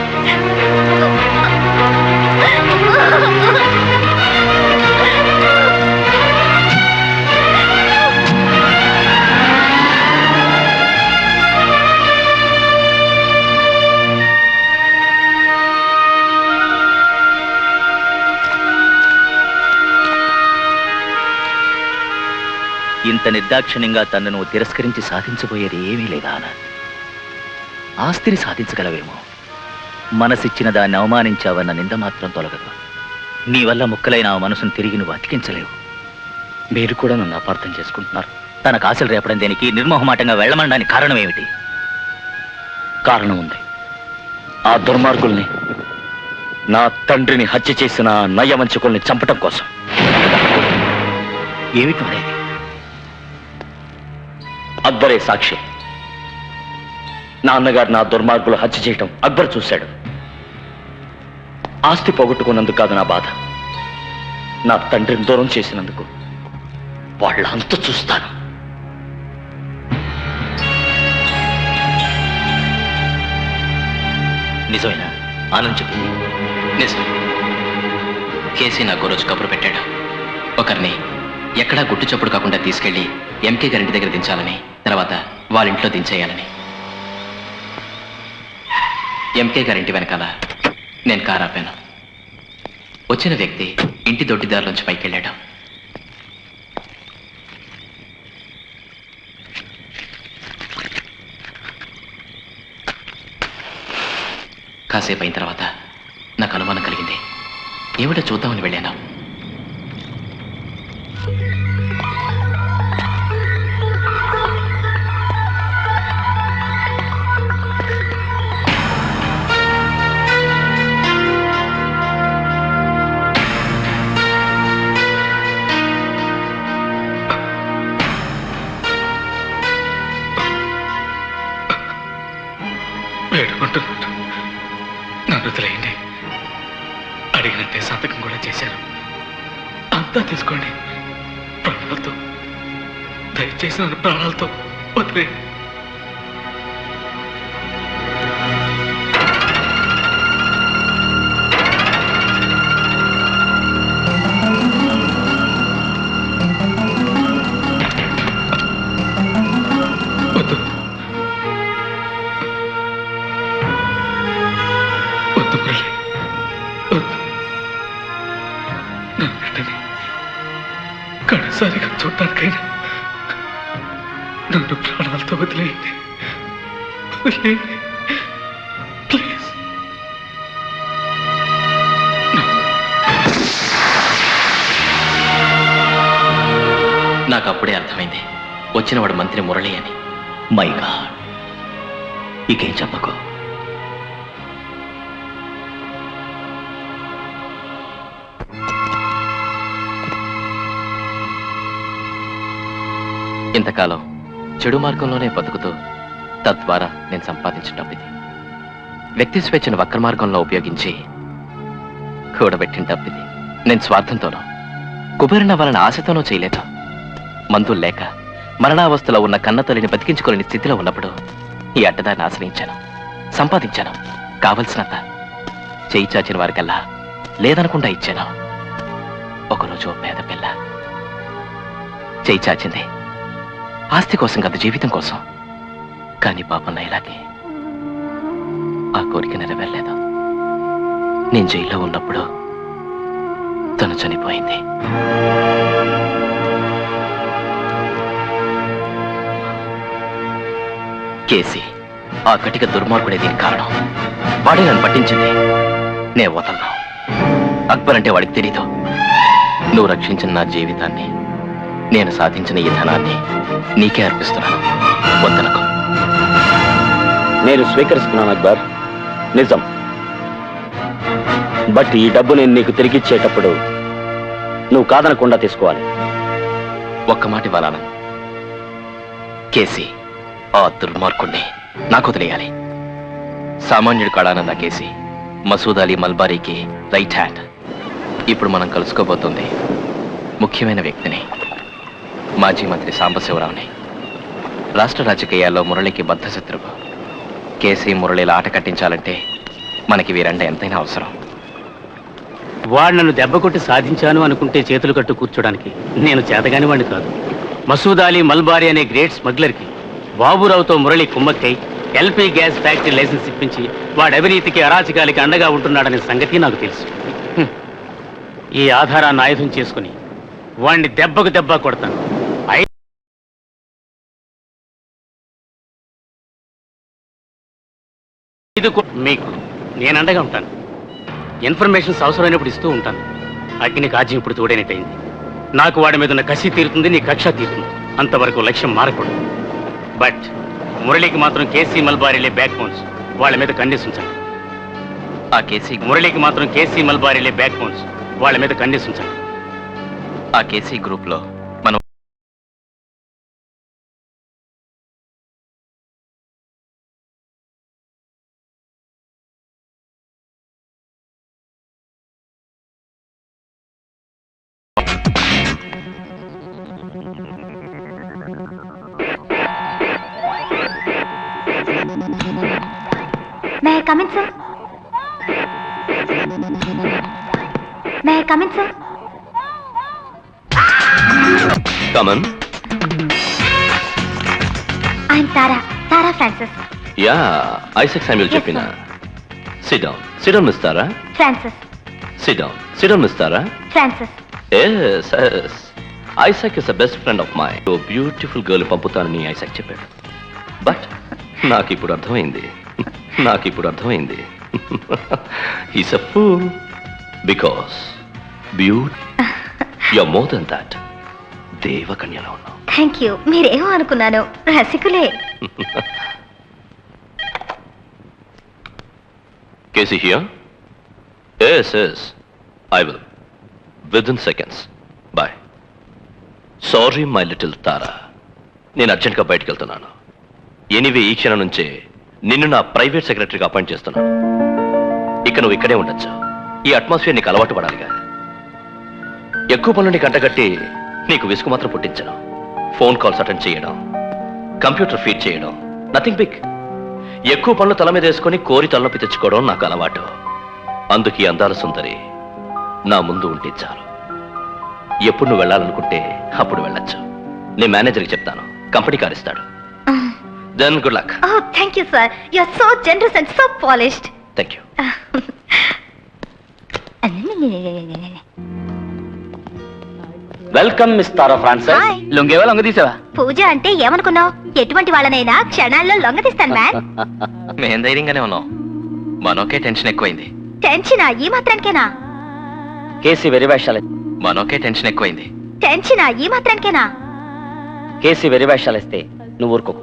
ఇంత నిర్దాక్షిణ్యంగా తన్ను నువ్వు తిరస్కరించి సాధించబోయేది ఏమీ లేదా ఆనంద్. ఆస్తిని సాధించగలవేమో, మనసిచ్చిన దాన్ని అవమానించావన్న నింద మాత్రం తొలగదు. నీ వల్ల ముక్కలైన ఆ మనసును తిరిగి నువ్వు అతికించలేవు. మీరు కూడా నన్ను అపార్థం చేసుకుంటున్నారు. తనకు ఆశలు రేపడం దేనికి, నిర్మోహమాటంగా వెళ్ళమనడానికి కారణం ఏమిటి? కారణం ఉంది. ఆ దుర్మార్గుల్ని, నా తండ్రిని హత్య చేసిన నయవంచకుల్ని చంపటం కోసం. ఏమిటి అనేది? అక్బరే సాక్షి. నాన్నగారు నా దుర్మార్గులు హత్య చేయటం అక్బర్ చూశాడు. ఆస్తి పోగొట్టుకున్నందుకు కాదు నా బాధ, నా తండ్రిని దూరం చేసినందుకు. వాళ్ళ అంత చూస్తాను. నిజమేనా ఆనంద్ చెప్పింది? నిజం. కేసీ నాకు రోజు కబురు పెట్టాడు. ఒకరిని ఎక్కడా గుట్టు చప్పుడు కాకుండా తీసుకెళ్లి ఎంకే గారింటి దగ్గర దించాలని, తర్వాత వాళ్ళ ఇంట్లో దించేయాలని. ఎంకే గారింటి వెనకాల నేను కారు ఆపాను. వచ్చిన వ్యక్తి ఇంటి దొడ్డిదారులోంచి పైకి వెళ్ళాడు. కాసేపు అయిన తర్వాత నాకు అనుమానం కలిగింది. ఏమిటో చూద్దామని వెళ్ళాను. వేడుకుంటున్నాను, నన్ను వదిలేయండి. అడిగినట్టే సంతకం కూడా చేశారు. అంతా తీసుకోండి ప్రాణాలతో. దయచేసి నన్ను ప్రాణాలతో వదిలే. వద్దు, వద్దు మురళి. కడసారిగా చూడటానికైనా నన్ను ప్రాణాలతో వదిలేయండి. వదిలేయండి ప్లీజ్. నాకు అప్పుడే అర్థమైంది వచ్చినవాడు మంత్రి మురళి అని. మై గాడ్, ఇకేం చెప్పకు. ఇంతకాలం చెడు మార్గంలోనే బతుకుతూ తద్వారా నేను సంపాదించిన డబ్బు ఇది. వ్యక్తి స్వేచ్ఛను వక్ర మార్గంలో ఉపయోగించి కూడబెట్టిన డబ్బు ఇది. నేను స్వార్థంతోనో కుబేరున వలన ఆశతోనో చేయలేదు. మందులు లేక మరణావస్థలో ఉన్న కన్నతల్లిని బతికించుకోలేని స్థితిలో ఉన్నప్పుడు ఈ అడ్డదాన్ని ఆశ్రయించాను, సంపాదించాను. కావలసినంత చేయి చాచిన వారికల్లా లేదనకుండా ఇచ్చాను. ఒకరోజు ఓ పేద పిల్ల చేయి చాచింది, ఆస్తి కోసం కాదు, జీవితం కోసం. కానీ పాపం ఇలాగే ఆ కోరిక నెరవేరలేదు. నేను జైల్లో ఉన్నప్పుడు తను చనిపోయింది. కేసి ఆ కటిక దుర్మార్గుడే దీనికి కారణం. వాడే నన్ను పట్టించింది. నే వదలను. అక్బర్ అంటే వాడికి తెలీదు. నువ్వు రక్షించిన నా జీవితాన్ని, నేను సాధించిన ఈ ధనాన్ని నీకే అర్పిస్తున్నాను. వద్దనకు. నేను స్వీకరిస్తున్నాను అక్బర్, నిజం. బట్ ఈ డబ్బు నేను నీకు తిరిగిచ్చేటప్పుడు నువ్వు కాదనకుండా తీసుకోవాలి. ఒక్క మాట ఇవ్వాలను. కేసి ఆ దుర్మార్గుణ్ణి నాకు వదిలేయాలి. సామాన్యుడు కాడానన్న కేసి మసూద్ అలీ మల్బారీకి రైట్ హ్యాండ్. ఇప్పుడు మనం కలుసుకోబోతుంది ముఖ్యమైన వ్యక్తిని, మాజీ మంత్రి సాంబశివరావుని. రాష్ట్ర రాజకీయాల్లో మురళికి బద్ధశత్రువు. కేసీ మురళిల ఆట కట్టించాలంటే మనకి వీరంట ఎంతైనా అవసరం. వాడు నన్ను దెబ్బ కొట్టి సాధించాను అనుకుంటే చేతులు కట్టు కూర్చోడానికి నేను చేతగాని వాడిని కాదు. మసూద్ అలీ మల్బారీ అనే గ్రేట్ స్మగ్లర్కి బాబురావుతో మురళి కుమ్మక్కై ఎల్పీ గ్యాస్ ఫ్యాక్టరీ లైసెన్స్ ఇప్పించి వాడి అవినీతికి అరాచకాలకి అండగా ఉంటున్నాడనే సంగతి నాకు తెలుసు. ఈ ఆధారాన్ని ఆయుధం చేసుకుని వాడిని దెబ్బకు దెబ్బ కొడతాను. మీకు నేను అండగా ఉంటాను. ఇన్ఫర్మేషన్స్ అవసరమైనప్పుడు ఇస్తూ ఉంటాను. అగ్ని కాజ్యం ఇప్పుడు తోడైనట్టయింది. నాకు వాడి మీద ఉన్న కసి తీరుతుంది, నీ కక్ష తీరుతుంది. అంతవరకు లక్ష్యం మారకూడదు. బట్ మురళికి మాత్రం కేసీ మల్బారీలే బ్యాక్ బోన్స్. వాళ్ళ మీద కన్నేసి ఉంచండి. ఆ కేసీ మురళికి మాత్రం కేసీ మల్బారీలే బ్యాక్ బోన్స్. వాళ్ళ మీద కన్నేసి ఉంచండి. ఆ కేసీ గ్రూప్లో మనం May I come in, sir? May I come in, sir? Come in. I'm Tara Francis. Yeah, Isaac Samuel Yes, Chepina. Sit down, Miss Tara. Francis. Sit down, Miss Tara. Francis. Yes. Isaac is a best friend of mine. So beautiful girl పంపుతానని Isaac చెప్పాడు. But నాకు ఇప్పుడు అర్థమైంది. He's a fool because you're more than that. దేవకన్యలో ఉన్నావు. Thank you. మీరేమో అనుకున్నాను, రసికులే. Casey here? Yes. I will. Within seconds. Bye. Sorry, my little Tara. నేను అర్జెంట్గా బయటకు వెళ్తున్నాను. ఎనీవే ఈ క్షణం నుంచే నిన్ను నా ప్రైవేట్ సెక్రటరీగా అపాయింట్ చేస్తున్నాను. ఇక నువ్వు ఇక్కడే ఉండొచ్చు. ఈ అట్మాస్ఫియర్ నీకు అలవాటు పడాలిగా. ఎక్కువ పనులు నీకు అంటగట్టి నీకు విసుగు మాత్రం పుట్టించను. ఫోన్ కాల్స్ అటెండ్ చేయడం, కంప్యూటర్ ఫీడ్ చేయడం, నథింగ్ బిగ్. ఎక్కువ పనులు తల మీద వేసుకొని కోరి తలనొప్పి తెచ్చుకోవడం నాకు అలవాటు. అందుకే అందాల సుందరి నా ముందు ఉంటే చాలు. ఎప్పుడు నువ్వు వెళ్ళాలనుకుంటే అప్పుడు వెళ్ళొచ్చు. నేను మేనేజర్కి చెప్తాను, కంపెనీ కార్ ఇస్తాడు. Then good luck. Oh, thank you, sir. You're so generous and so polished. Thank you. Welcome miss Tara Francis. Hi. లొంగేవా లొంగ తీసావా? పూజ అంటే ఏమనుకున్నావు? ఎటువంటి వాళ్ళనైనా క్షణాల్లో లొంగదీస్తాను మ్యాన్. మేం ధైర్యంగానే ఉన్నాం. మనోకే టెన్షన్ ఎక్కువైంది. టెన్షనా? ఈ మాత్రానికేనా? కేసీ వెరీ వేషాలు మనోకే టెన్షన్ ఎక్కువైంది. టెన్షనా? ఈ మాత్రానికేనా? కేసీ వెరీ వేషాలిస్తే నువ్వు ఊరుకో.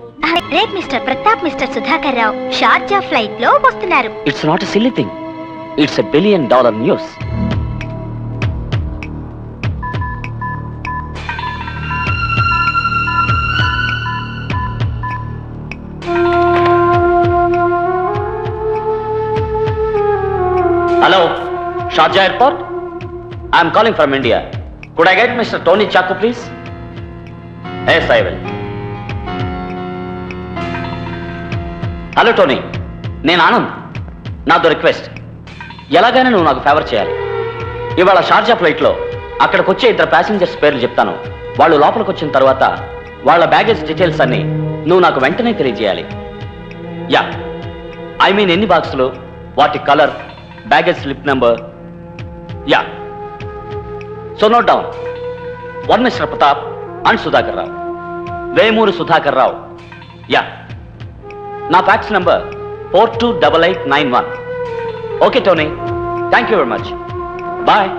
రేపు మిస్టర్ ప్రతాప్, మిస్టర్ సుధాకర్ రావు షార్జా ఫ్లైట్ లో వస్తున్నారు. It's not a silly thing. It's a $1 billion news. Hello, Sharjah Airport. I am calling from India. Could I get Mr. Tony Chaku, please? Yes, I will. Hello Tony, నేను ఆనంద్. నాతో request, ఎలాగైనా నువ్వు నాకు favour చేయాలి. ఇవాళ షార్జా ఫ్లైట్లో అక్కడికి వచ్చే 2 ప్యాసింజర్స్ పేర్లు చెప్తాను. వాళ్ళు లోపలికి వచ్చిన తర్వాత వాళ్ళ బ్యాగేజ్ డీటెయిల్స్ అన్ని నువ్వు నాకు వెంటనే తెలియజేయాలి. యా, ఐ మీన్ ఎన్ని బాక్సులు, వాటి colour, baggage slip number. Yeah, so note down. 1 mister Pratap and Sudhakar Rao, Vemuri Sudhakar Rao. Yeah, నా fax number 428891. Okay Tony, thank you very much. Bye.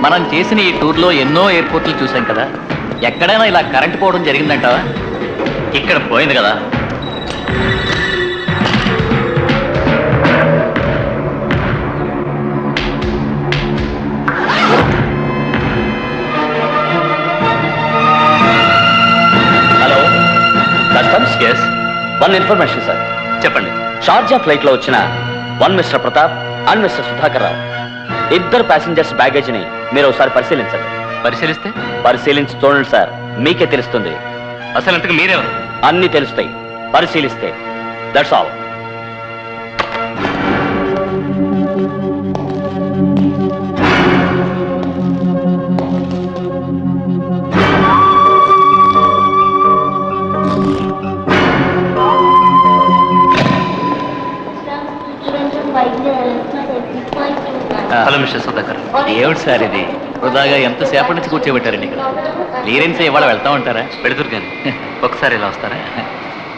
మనం చేసిన ఈ టూర్లో ఎన్నో ఎయిర్పోర్ట్లు చూసాం కదా, ఎక్కడైనా ఇలా కరెంట్ పోవడం జరిగిందంటావా? ఇక్కడ పోయింది కదా. Hello customs. Yes, 1 information sir. చెప్పండి. షార్జా ఫ్లైట్ లో వచ్చిన 1 mister Pratap and mister Sudhakar Rao 2 passengers baggage ని మీరు ఒకసారి పరిశీలించండి. పరిశీలించి చూడండి సార్, మీకే తెలుస్తుంది. అసలు అంతకు మీరెవరు? అన్ని తెలుస్తాయి పరిశీలిస్తే. That's all. Hello mister Sudhakar. ఏమిటి సార్ ఇది? వృధాగా ఎంతసేపటి నుంచి కూర్చోబెట్టారండి ఇక్కడ? క్లియరెన్స్ ఇవాళ వెళ్తా ఉంటారా? పెడుతురు కానీ ఒకసారి ఇలా వస్తారా?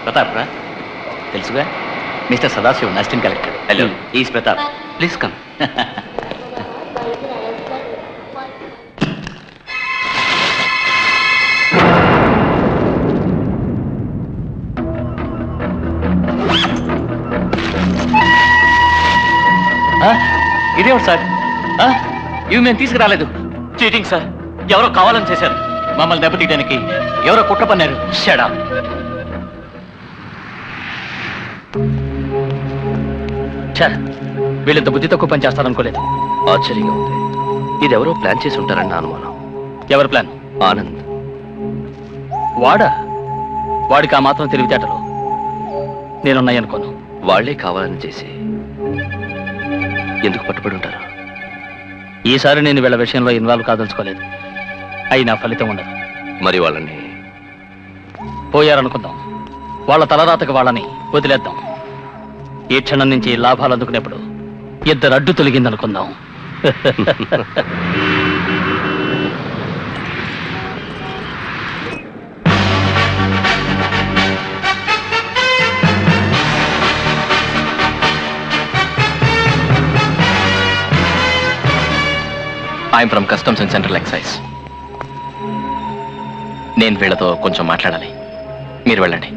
ప్రతాప్ రా, తెలుసుగా, mister Sadashiv, assistant collector. Hello, is Pratap. Please come. ఇదేమిటి సార్? ఇవి మేము తీసుకురాలేదు. చీటింగ్ సార్, ఎవరో కావాలని చేశారు. మమ్మల్ని దెబ్బతీయడానికి ఎవరో కుట్ర పన్నారు. షడా. వీళ్ళంత బుద్ధి తక్కువ పని చేస్తారనుకోలేదు. ఆశ్చర్యంగా ఉంది. ఇది ఎవరో ప్లాన్ చేసి ఉంటారని నా అనుమానం. ఎవరి ప్లాన్? ఆనంద్. వాడా? వాడికి ఆ మాత్రం తెలివితేటలు నేనున్నాయనుకోను. వాళ్లే కావాలని చేసి ఎందుకు పట్టుబడి ఉంటారు? ఈసారి నేను వీళ్ళ విషయంలో ఇన్వాల్వ్ కాదలుచుకోలేదు. అయినా ఫలితం ఉండదు. మరి వాళ్ళని పోయారనుకుందాం. వాళ్ళ తలరాతకు వాళ్ళని వదిలేద్దాం. ఈ క్షణం నుంచి లాభాలు అందుకునేప్పుడు ఇద్దరు అడ్డు తొలగిందనుకుందాం. I'm from customs and central excise. నేను వీళ్ళతో కొంచెం మాట్లాడాలి. మీరు వెళ్ళండి.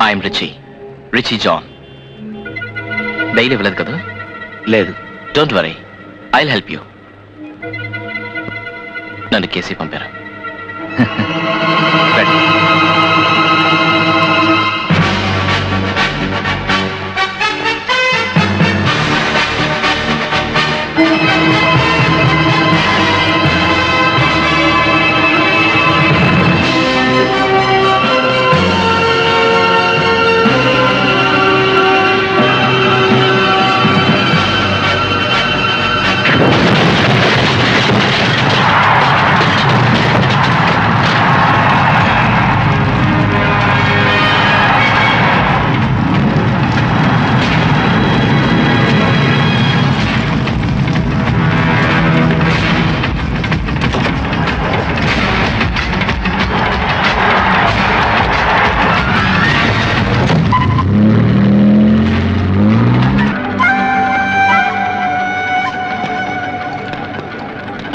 I'm Richie John. బెయిల్ ఇవ్వలేదు కదా? లేదు. Don't worry, I'll help you. నన్ను కేసీ పంపారు. రండి.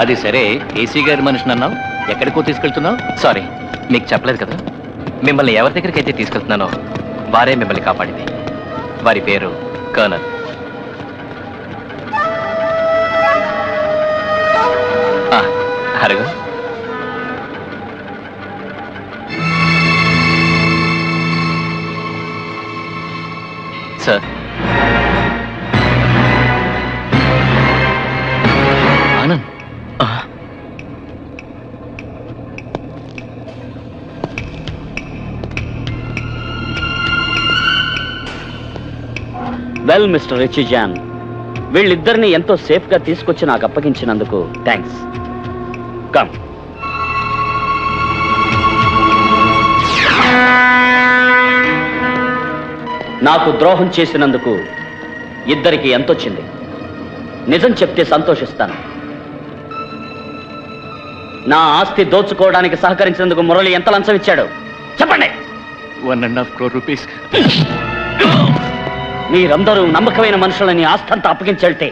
అది సరే, ఏసీ గారి మనిషిని అన్నావు, ఎక్కడికో తీసుకెళ్తున్నావు? సారీ, మీకు చెప్పలేదు కదా. మిమ్మల్ని ఎవరి దగ్గరికి అయితే తీసుకెళ్తున్నానో వారే మిమ్మల్ని కాపాడింది. వారి పేరు కర్నల్. అరగు. Sir, Anand. Well mister Richie John, వీళ్ళిద్దరిని ఎంతో సేఫ్ గా తీసుకొచ్చి నాకు అప్పగించినందుకు థ్యాంక్స్. కమ్. నాకు ద్రోహం చేసినందుకు ఇద్దరికి ఎంతొచ్చింది? నిజం చెప్తే సంతోషిస్తాను. నా ఆస్తి దోచుకోవడానికి సహకరించినందుకు మురళి ఎంత లంచం ఇచ్చాడు చెప్పండి. 1.5 crore rupees. మీరందరూ నమ్మకమైన మనుషులని ఆస్తంతా అప్పగించెళ్తే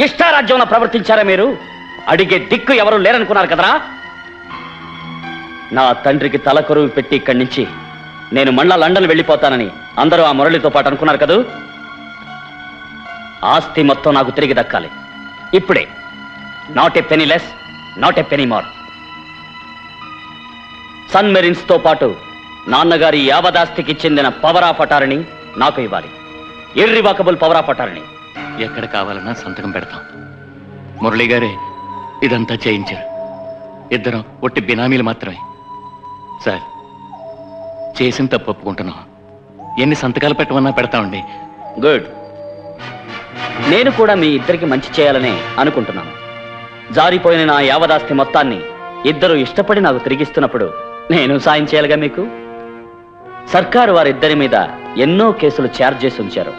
ఇష్టారాజ్యంలో ప్రవర్తించారా మీరు? అడిగే దిక్కు ఎవరు లేరనుకున్నారు కదరా? నా తండ్రికి తలకొరువు పెట్టి ఇక్కడి నుంచి నేను మళ్ళా లండన్ వెళ్ళిపోతానని అందరూ ఆ మురళితో పాటు అనుకున్నారు కదూ. ఆస్తి మొత్తం నాకు తిరిగి దక్కాలి ఇప్పుడే. Not a penny less, not a penny more. సన్ మెరిన్స్ తో పాటు నాన్నగారి యావదాస్తికి చెందిన పవర్ ఆఫ్ అటార్నీ నాకు ఇవ్వాలి. ఇర్రివాకబుల్ పవర్ ఆఫ్ అటార్నీ. ఎక్కడ కావాలన్నా సంతకం పెడతాం. మురళి గారే ఇదంతా చేయించారు. ఇద్దరం ఒట్టి బినామీలు మాత్రమే. సార్, చేసిన తప్పు ఒప్పుకుంటున్నాం. ఎన్ని సంతకాలు పెట్టమన్నా పెడతామండి. గుడ్. నేను కూడా మీ ఇద్దరికి మంచి చేయాలనే అనుకుంటున్నాను. జారిపోయిన నా యావదాస్తి మొత్తాన్ని ఇద్దరు ఇష్టపడి నాకు తిరిగిస్తున్నప్పుడు నేను సాయం చేయాలిగా మీకు. సర్కారు వారిద్దరి మీద ఎన్నో కేసులు ఛార్జ్ చేసి ఉంచారు.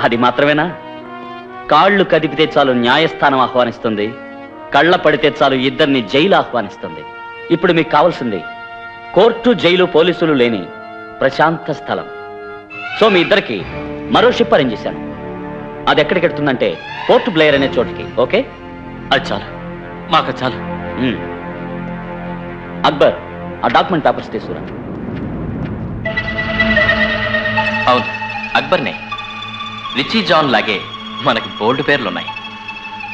అది మాత్రమేనా? కాళ్ళు కదిపితే చాలు న్యాయస్థానం ఆహ్వానిస్తుంది, కళ్ళ పడితే చాలు ఇద్దరిని జైలు ఆహ్వానిస్తుంది. ఇప్పుడు మీకు కావాల్సింది కోర్టు, జైలు, పోలీసులు లేని ప్రశాంత స్థలం. సో మీ ఇద్దరికి మరో షిప్ అరేంజ్ చేశాను. అది ఎక్కడికి వెళ్తుందంటే పోర్ట్ బ్లేయర్ అనే చోటికి. ఓకే, అది చాలు, మాకు చాలు. అక్బర్, ఆ డాక్యుమెంట్ పేపర్స్ తీసుకురా. అవును, అక్బర్నే. రిచీ జాన్ లాగే మనకి బోల్డ్ పేర్లున్నాయి.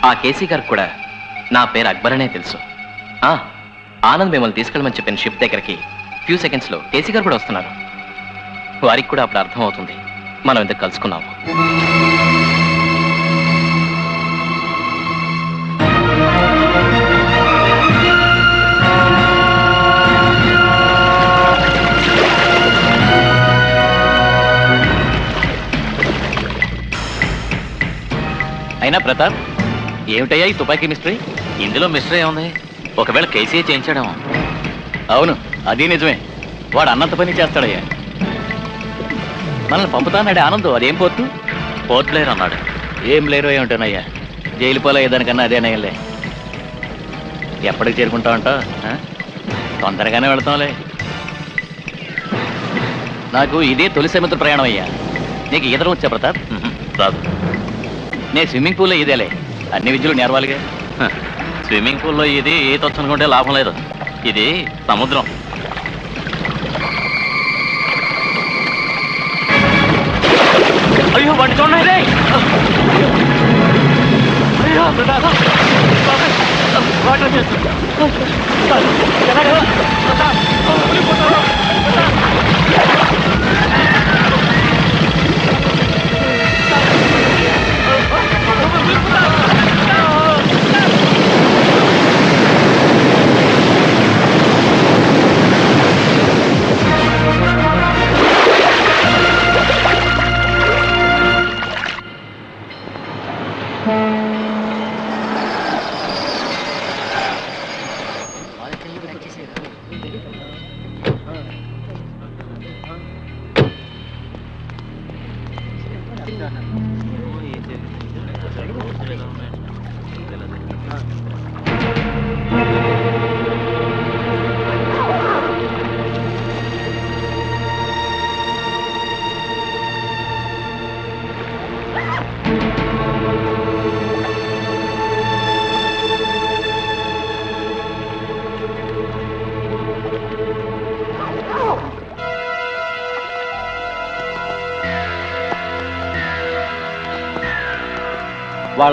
ఆ కేసీ గారికి కూడా నా పేరు అక్బర్ అనే తెలుసు. ఆనంద్ మిమ్మల్ని తీసుకెళ్ళమని చెప్పిన షిప్ దగ్గరికి ఫ్యూ సెకండ్స్లో కేసీ గారు కూడా వస్తున్నారు. వారికి కూడా అప్పుడు అర్థం అవుతుంది మనం ఇంత కలుసుకున్నాము. అయినా ప్రతాప్, ఏమిటయ్యా ఈ తుపాకీ మిస్టరీ? ఇందులో మిస్టరీ ఏముంది? ఒకవేళ కేసీఏ చేయించడం. అవును, అది నిజమే. వాడు అన్నంత పని చేస్తాడయ్యా. మనల్ని పంపుతాన్నాడే ఆనందం, అదేం పోర్టు? పోర్ట్ లేరు అన్నాడు. ఏం లేరు ఏమిటానయ్యా, జైలు పోలయ్యేదానికన్నా అదే నయ్యలే. ఎప్పటికి చేరుకుంటావంట? తొందరగానే వెళతాంలే. నాకు ఇదే తొలి సముద్ర ప్రయాణం అయ్యా. నీకు ఈదరం వచ్చా ప్రతాప్? రాదు. నేను స్విమ్మింగ్ పూల్లో ఈదేలే, అన్ని విద్యలు నేర్వాలిగా. స్విమ్మింగ్ పూల్లో ఇది ఈత వచ్చనుకుంటే లాభం లేదు. ఇది సముద్రం. అయ్యో వాడిని చూడండి. అయ్యో వాటర్ చేస్తుంది.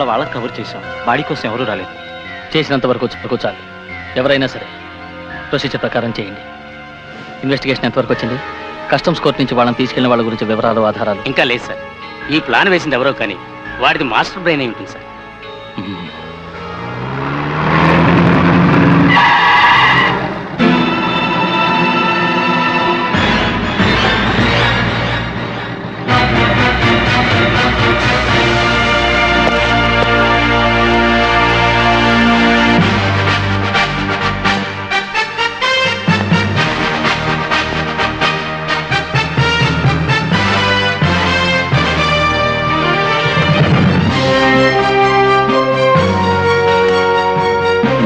వాళ్ళకి కవర్ చేశాం. బాడీ కోసం ఎవరూ రాలేదు. చేసినంత వరకు చాలు. ఎవరైనా సరే ప్రొసీజర్ ప్రకారం చేయండి. ఇన్వెస్టిగేషన్ ఎంతవరకు వచ్చింది? కస్టమ్స్ కోర్ట్ నుంచి వాళ్ళని తీసుకెళ్లిన వాళ్ళ గురించి వివరాలు, ఆధారాలు ఇంకా లేదు సార్. ఈ ప్లాన్ వేసింది ఎవరో కానీ వాడిది మాస్టర్ బ్రెయిన్ అయి ఉంటుంది సార్.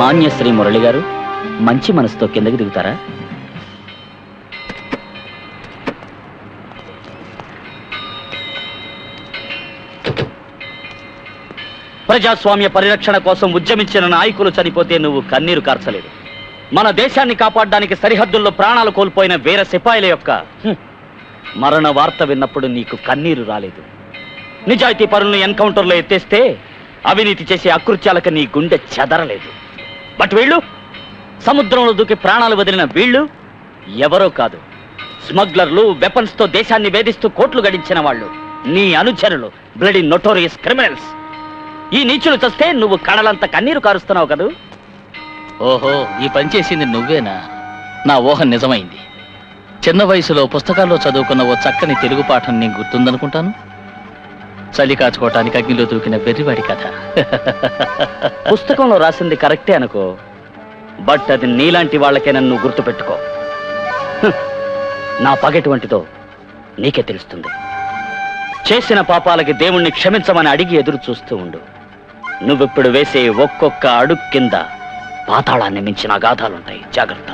మాన్యశ్రీ మురళి గారు, మంచి మనసుతో కిందకి దిగుతారా? ప్రజాస్వామ్య పరిరక్షణ కోసం ఉద్యమించిన నాయకులు చనిపోతే నువ్వు కన్నీరు కార్చలేదు. మన దేశాన్ని కాపాడడానికి సరిహద్దుల్లో ప్రాణాలు కోల్పోయిన వీర సిపాయిల యొక్క మరణ వార్త విన్నప్పుడు నీకు కన్నీరు రాలేదు. నిజాయితీ పరులను ఎన్కౌంటర్లో ఎత్తేస్తే అవినీతి చేసే అకృత్యాలకు నీ గుండె చెదరలేదు. బట్ వీళ్ళు, సముద్రంలో దూకి ప్రాణాలు వదిలిన వీళ్ళు ఎవరో కాదు, స్మగ్లర్లు, వెపన్స్ తో దేశాన్ని వేధిస్తూ కోట్లు గడించిన వాళ్ళు, నీ అనుచరులు, బ్లడీ నోటోరియస్ క్రిమినల్స్. ఈ నీచులు చస్తే నువ్వు కడలంత కన్నీరు కారుస్తున్నావు కదూ. ఓహో, ఈ పని చేసింది నువ్వేనా? నా ఊహ నిజమైంది. చిన్న వయసులో పుస్తకాల్లో చదువుకున్న ఓ చక్కని తెలుగు పాఠం నీకు గుర్తుందనుకుంటాను. చలి కాచుకోవటానికి అగ్నిలో దూకిన వెర్రివాడి కథ. పుస్తకంలో రాసింది కరెక్టే అనుకో, బట్ అది నీలాంటి వాళ్ళకే నన్ను గుర్తుపెట్టుకో. నా పగెటువంటిదో నీకే తెలుస్తుంది. చేసిన పాపాలకి దేవుణ్ణి క్షమించమని అడిగి ఎదురు చూస్తూ ఉండు. నువ్విప్పుడు వేసే ఒక్కొక్క అడుగు కింద పాతాళాన్ని మించిన అగాధాలుంటాయి. జాగ్రత్త.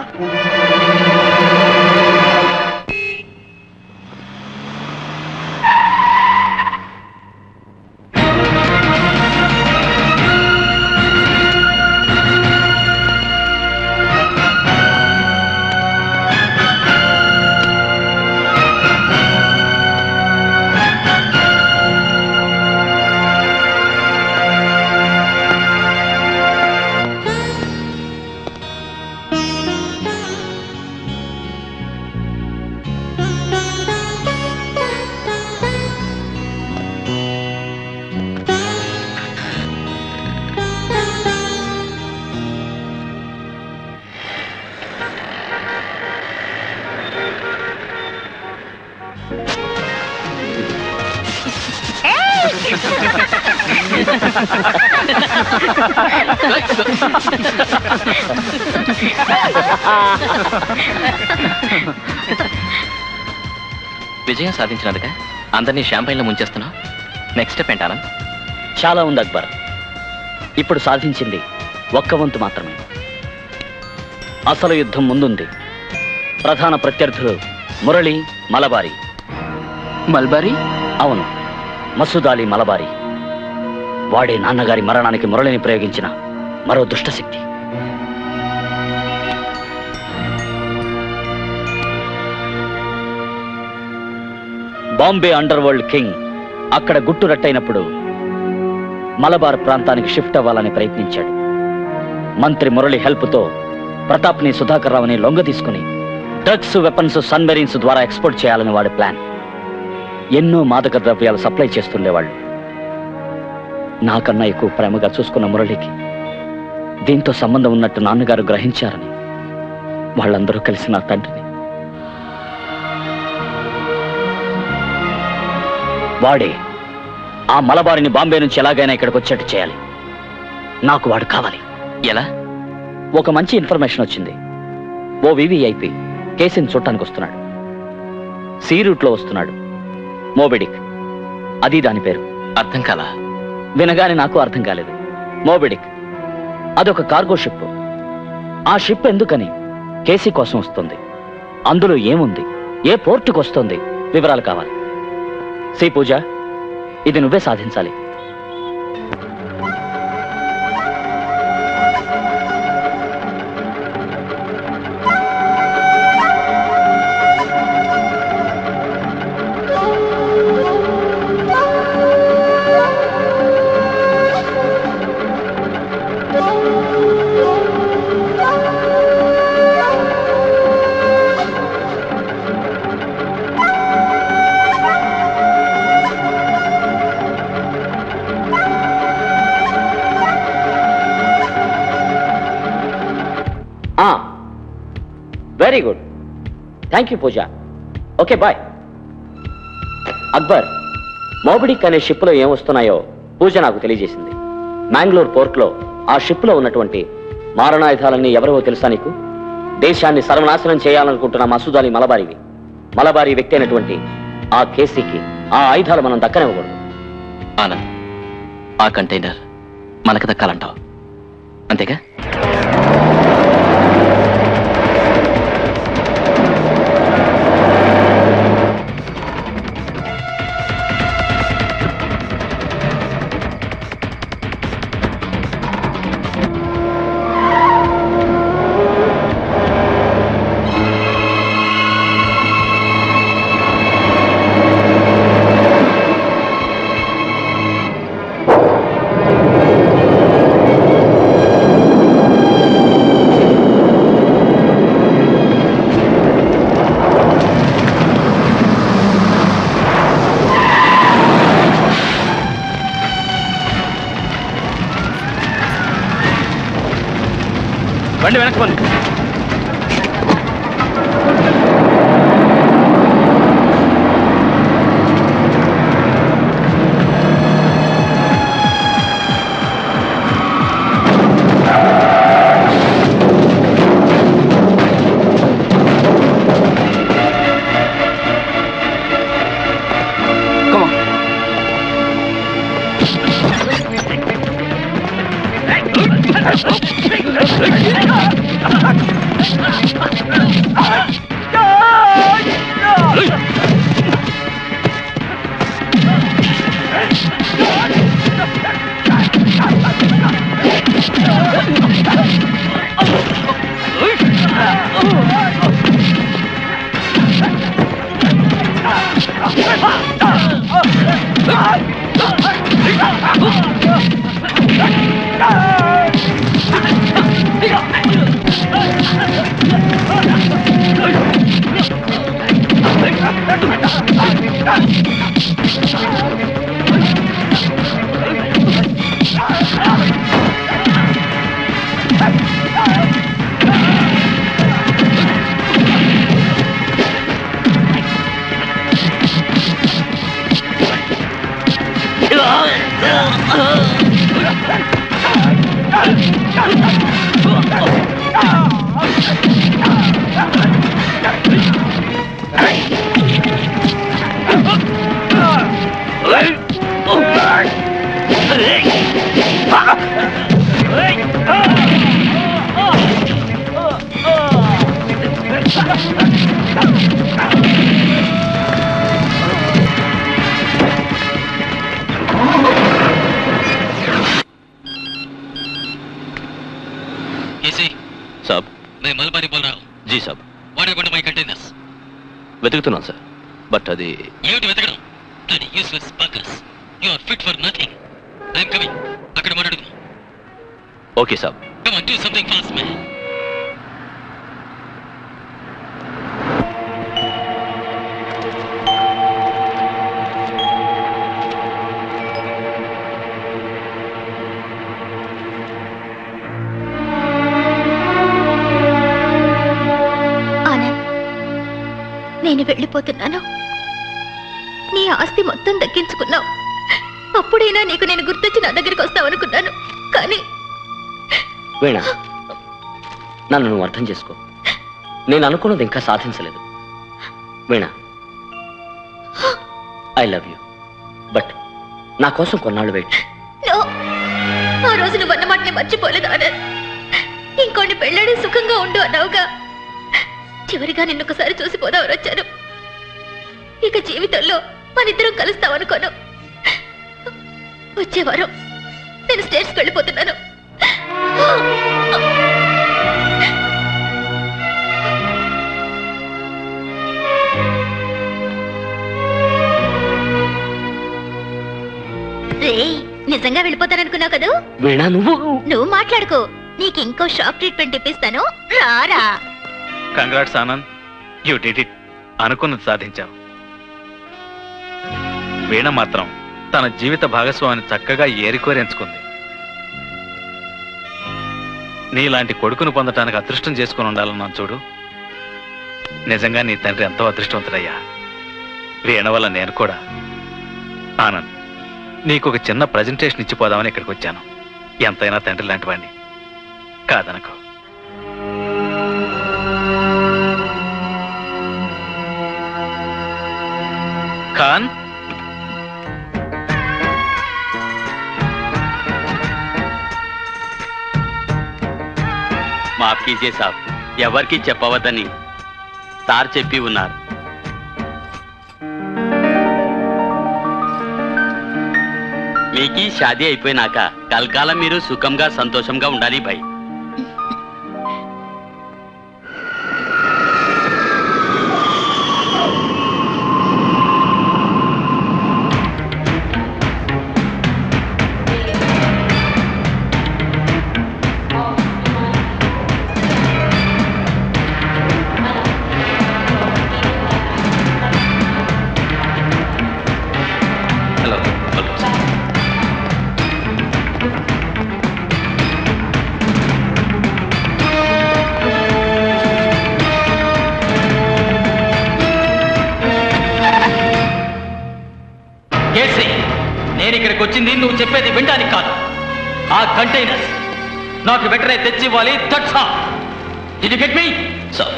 విజయం సాధించినందుక అందరినీ షాంపైన్లో ముంచేస్తున్నావు. నెక్స్ట్ స్టెప్ ఏంటి ఆనంద్? చాలా ఉంది అక్బర్. ఇప్పుడు సాధించింది ఒక్క వంతు మాత్రమే. అసలు యుద్ధం ముందుంది. ప్రధాన ప్రత్యర్థులు మురళి, మలబారి. మల్బారీ? అవును, మసూద్ అలీ మలబారి. వాడే నాన్నగారి మరణానికి మురళిని ప్రయోగించిన మరో దుష్టశక్తి. బాంబే అండర్ వరల్డ్ కింగ్ అక్కడ గుట్టు రట్టయినప్పుడు మలబార్ ప్రాంతానికి షిఫ్ట్ అవ్వాలని ప్రయత్నించాడు. మంత్రి మురళి హెల్ప్తో ప్రతాప్ని, సుధాకర్ రావుని లొంగ తీసుకుని డ్రగ్స్, వెపన్స్, సన్మెరీన్స్ ద్వారా ఎక్స్పోర్ట్ చేయాలని వాడి ప్లాన్. ఎన్నో మాదక ద్రవ్యాలు సప్లై చేస్తుండేవాళ్ళు. నాకన్నా ఎక్కువ ప్రేమగా చూసుకున్న మురళికి దీంతో సంబంధం ఉన్నట్టు నాన్నగారు గ్రహించారని వాళ్ళందరూ కలిసి నా తండ్రిని, వాడే ఆ మలబారిని బాంబే నుంచి ఎలాగైనా ఇక్కడికి వచ్చేట్టు చేయాలి. నాకు వాడు కావాలి. ఎలా? ఒక మంచి ఇన్ఫర్మేషన్ వచ్చింది. ఓ వివిఐపి కేసుని చూడటానికి వస్తున్నాడు. సీ రూట్లో వస్తున్నాడు. మోబిడిక్, అది దాని పేరు. అర్థం కాలా? వినగానే నాకు అర్థం కాలేదు. మోబిడిక్ అదొక కార్గో షిప్. ఆ షిప్ ఎందుకని కేసీ కోసం వస్తుంది, అందులో ఏముంది, ఏ పోర్టుకు వస్తుంది, వివరాలు కావాలి. సి పూజ, ఇది నువ్వే సాధించాలి. Very good, thank you Pooja. Okay bye. Akbar, Moby Dick అనే షిప్లో ఏం వస్తున్నాయో పూజ నాకు తెలియజేసింది. మ్యాంగ్లూర్ పోర్ట్లో ఆ షిప్లో ఉన్నటువంటి మారణాయుధాలన్నీ ఎవరో తెలుసా నీకు? దేశాన్ని సర్వనాశనం చేయాలనుకుంటున్న మసూద్ అలీ మలబారీవి. మలబారీ వ్యక్తి అయినటువంటి ఆ కేసీకి ఆ ఆయుధాలు మనం దక్కనివ్వకూడదు. ఆనంద్, ఆ కంటైనర్ మనకు దక్కాలంటావు, అంతేగా? బండి వెనక్కి పండి. Come on. సాబ్ मैं मलबारी बोल रहा हूँ జీ సాబ్ వాట్ అబౌట్ మై కంటైనర్స్ వెతుకుతున్నాను సార్ బట్ అది ఏమిటి వెతకడం bloody useless buggers you are fit for nothing I am coming అక్కడ మాట్లాడుకు ఓకే సాబ్ come on do something fast man Anand, నేను వెళ్ళిపోతున్నాను. నీ ఆస్తి మొత్తం దక్కించుకున్నావు. అప్పుడైనా నీకు నేను గుర్తొచ్చి నా దగ్గరికి వస్తావు అనుకున్నాను. కానీ వీణ, నన్ను నువ్వు అర్థం చేసుకో. నేను అనుకున్నది ఇంకా సాధించలేదు. వీణ, ఐ లవ్ యూ, బట్ నా కోసం కొన్నాళ్ళు వెయిట్. నో, ఆ రోజు నువ్వు అన్న మాటని మర్చిపోలేదు ఆనంద్. ఇంకోటి పెళ్ళాడి సుఖంగా ఉండు అన్నావుగా. చివరిగా నిన్నొకసారి చూసిపోదామని వచ్చాను. ఇక జీవితంలో మనిద్దరం కలుస్తామనుకోను. వచ్చే వారం నేను స్టేట్స్కి వెళ్ళిపోతున్నాను. నిజంగా వెళ్ళిపోతాననుకున్నావు కదూ? వీణా, నువ్వు మాట్లాడుకో. నీకు ఇంకో షాక్ ట్రీట్మెంట్ ఇప్పిస్తాను, రారా. Congrats Anand, you did it. అనుకున్నది సాధించావు. వీణ మాత్రం తన జీవిత భాగస్వామిని చక్కగా ఏరికోరి ఎంచుకుంది. నీలాంటి కొడుకును పొందటానికి అదృష్టం చేసుకుని ఉండాలన్నాను చూడు. నిజంగా నీ తండ్రి ఎంతో అదృష్టవంతుడయ్యా. వీణ వల్ల నేను కూడా. ఆనంద్, నీకు ఒక చిన్న ప్రజెంటేషన్ ఇచ్చిపోదామని ఇక్కడికి వచ్చాను. ఎంతైనా తండ్రి లాంటి వాడిని కాదనకు. ఖాన్, మాఫ్ కీజియే సాబ్, ఎవరికి చెప్పవద్దని సార్ చెప్పి ఉన్నారు. మీకు షాదీ అయిపోయినాక కలకాలం మీరు సుఖంగా సంతోషంగా ఉండాలి భయ్. హలో కేసీ, నేను ఇక్కడికి వచ్చింది నువ్వు చెప్పేది వినడానికి కాదు. ఆ కంటైనర్స్ నాకు వెంటనే తెచ్చివ్వాలి. That's all. Did you get me? Sir.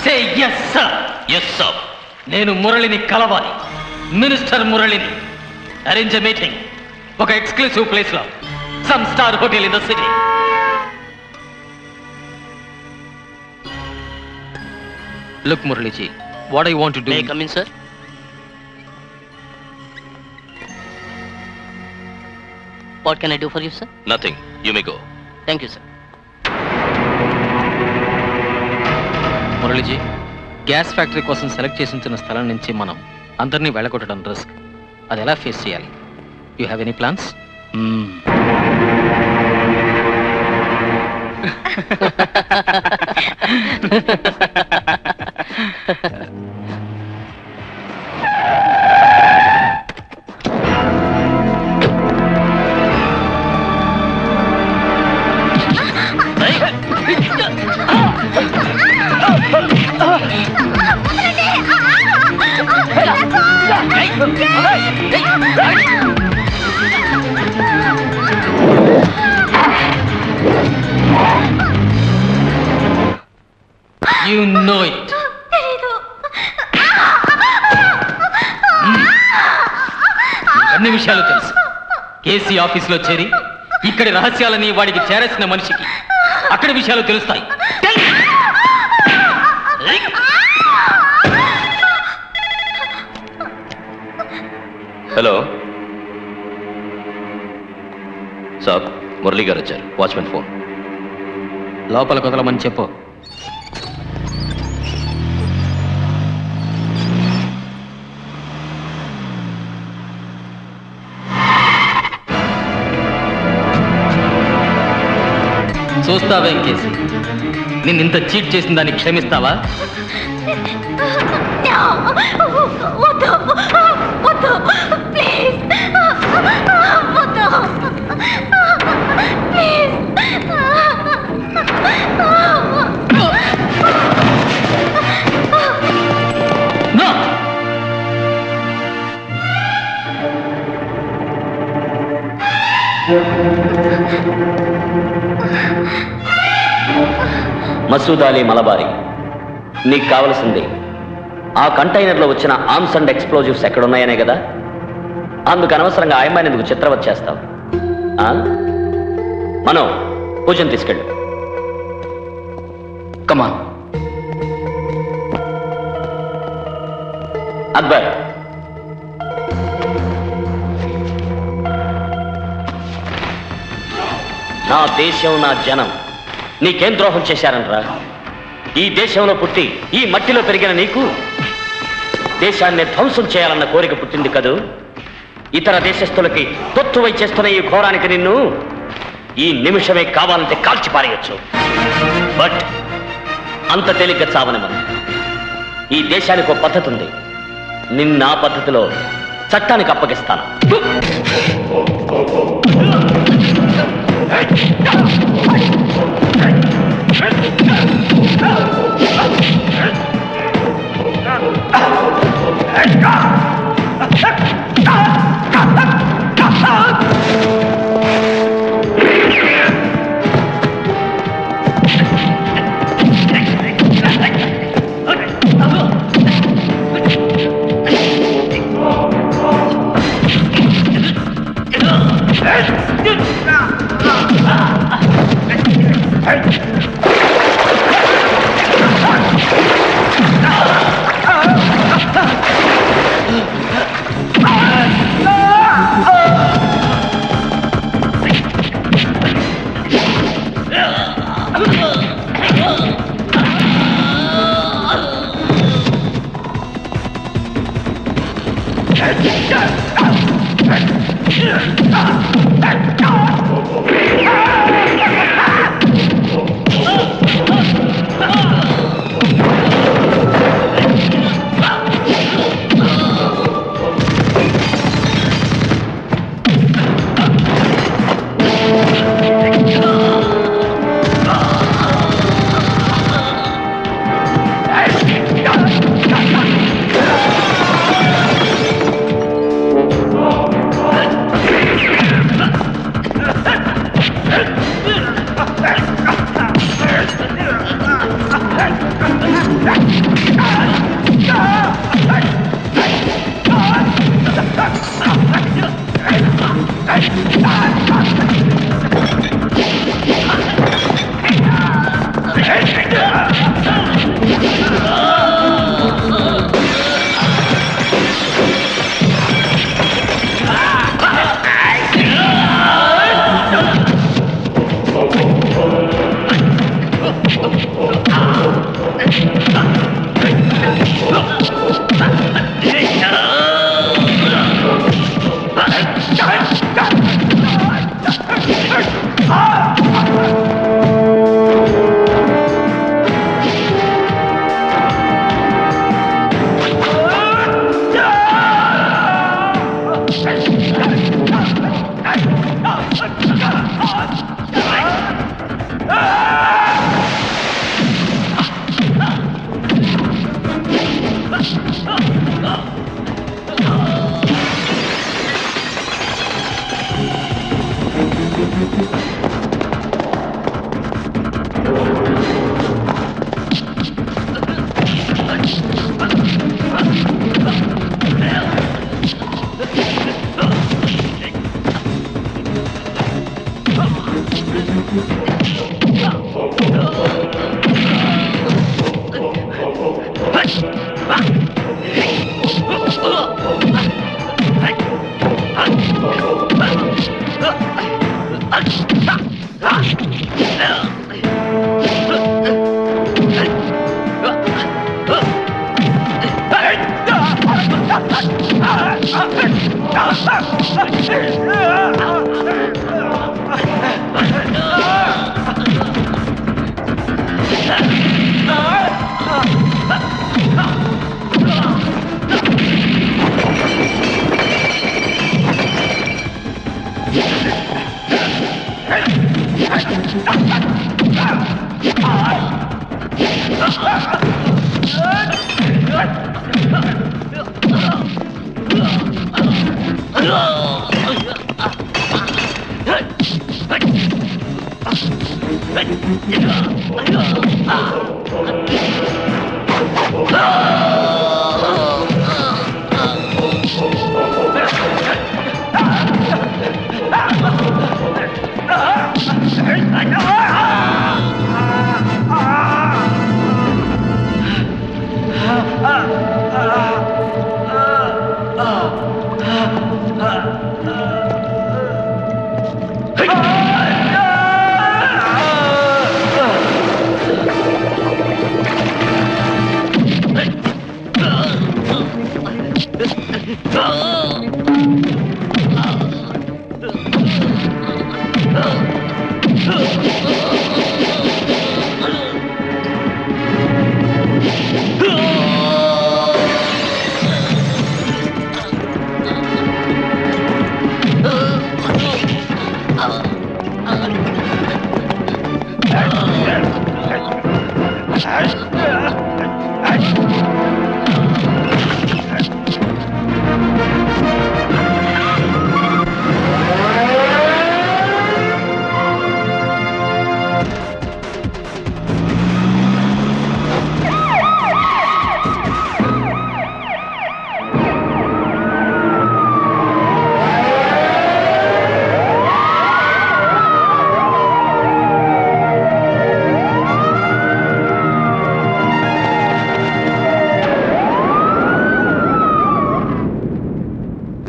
Say yes sir. Yes sir. నేను మురళిని కలవాలి. మినిస్టర్ మురళిని. అరేంజ్ ఎ మీటింగ్ ఒక ఎక్స్క్లూసివ్ ప్లేస్ లో, some star hotel in the city. Look Muraliji, what I want to do. Come in sir. What can I do for you sir? Nothing, you may go. Thank you sir. Muraliji, gas factory కోసం select చేసి ఉంచిన స్థలం నుంచి మనం అందరినీ వెళ్ళగొట్టడం risk. అది ఎలా face చేయాలి? You have any plans? You know it. అన్ని విషయాలు తెలుసు. కేసీ ఆఫీసులో చేరి ఇక్కడి రహస్యాలని వాడికి చేరేసిన మనిషికి అక్కడి విషయాలు తెలుస్తాయి. హలో సార్, మురళి గారు వచ్చారు. Watchman phone. లోపల కుదలమని చెప్పు. చూస్తావేం కేసి? నిన్నింత చీట్ చేసిన దాన్ని క్షమిస్తావా? వద్దు వద్దు ప్లీజ్ వద్దు ప్లీజ్ No! మసూద్ అలీ మలబారీ, నీకు కావలసింది ఆ కంటైనర్లో వచ్చిన ఆర్మ్స్ అండ్ ఎక్స్ప్లోజివ్స్ ఎక్కడున్నాయనే కదా. అందుకు అనవసరంగా ఆయమ్మాయిని ఎందుకు చిత్రవత్ చేస్తావు? మనో, పూజను తీసుకెళ్ళు. కమాన్. అక్బర్, నా దేశం, నా జనం నీకేం ద్రోహం చేశారనరా? ఈ దేశంలో పుట్టి ఈ మట్టిలో పెరిగిన నీకు దేశాన్ని ధ్వంసం చేయాలన్న కోరిక పుట్టింది కదూ. ఇతర దేశస్తులకి తొత్తువై చేస్తున్న ఈ ఘోరానికి నిన్ను ఈ నిమిషమే కావాలంటే కాల్చి పారేయొచ్చు. బట్ అంత తేలిక చావనివ్వను. ఈ దేశానికి ఒక పద్ధతి ఉంది. నిన్న ఆ పద్ధతిలో చట్టానికి అప్పగిస్తాను.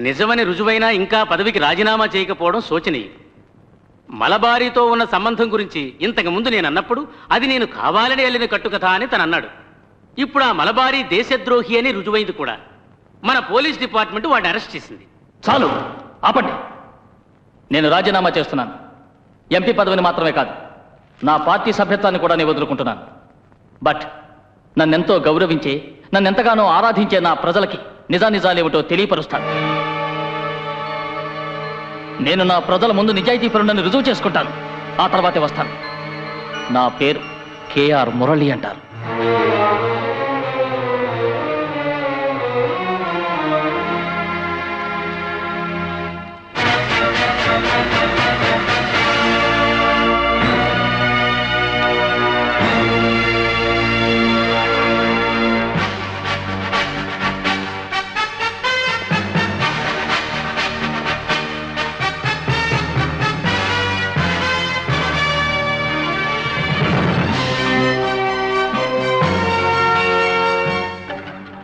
నిజమని రుజువైనా ఇంకా పదవికి రాజీనామా చేయకపోవడం శోచనీయం. మలబారీతో ఉన్న సంబంధం గురించి ఇంతకు ముందు నేను అన్నప్పుడు అది నేను కావాలని వెళ్ళిన కట్టుకథ అని తను అన్నాడు. ఇప్పుడు ఆ మలబారీ దేశద్రోహి అని రుజువైంది కూడా. మన పోలీస్ డిపార్ట్మెంట్ వాడిని అరెస్ట్ చేసింది. చాలు, ఆపండి. నేను రాజీనామా చేస్తున్నాను. ఎంపీ పదవిని మాత్రమే కాదు, నా పార్టీ సభ్యత్వాన్ని కూడా నేను వదులుకుంటున్నాను. బట్ నన్నెంతో గౌరవించే, నన్నెంతగానో ఆరాధించే నా ప్రజలకి నిజానిజాలేమిటో తెలియపరుస్తాను. నేను నా ప్రజల ముందు నిజాయితీపరుడని రుజువు చేసుకుంటాను. ఆ తర్వాతే వస్తాను. నా పేరు కేఆర్ మురళి అంటారు.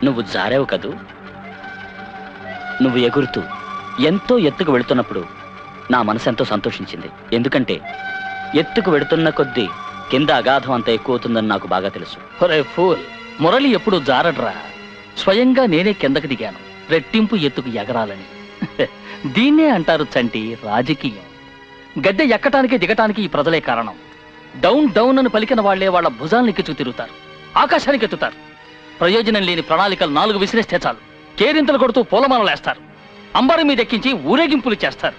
నువ్వు జారావు కదూ. నువ్వు ఎగురుతూ ఎంతో ఎత్తుకు వెళుతున్నప్పుడు నా మనసు ఎంతో సంతోషించింది. ఎందుకంటే ఎత్తుకు వెళుతున్న కొద్దీ కింద అగాధం అంత ఎక్కువ అవుతుందని నాకు బాగా తెలుసు. ఒరే ఫూల్, మురళి ఎప్పుడు జారడ్రా. స్వయంగా నేనే కిందకి దిగాను, రెట్టింపు ఎత్తుకు ఎగరాలని. దీన్నే అంటారు చంటి రాజకీయం. గద్దె ఎక్కటానికి దిగటానికి ఈ ప్రజలే కారణం. డౌన్ డౌన్ అని పలికిన వాళ్లే వాళ్ళ భుజాలను ఎక్కిచూ తిరుగుతారు, ఆకాశానికి ఎత్తుతారు. ప్రయోజనం లేని ప్రణాళికలు 4 విసిరేస్తే చాలు, కేరింతలు కొడుతూ పూలమాలలేస్తారు, అంబరం మీద ఎక్కించి ఊరేగింపులు చేస్తారు.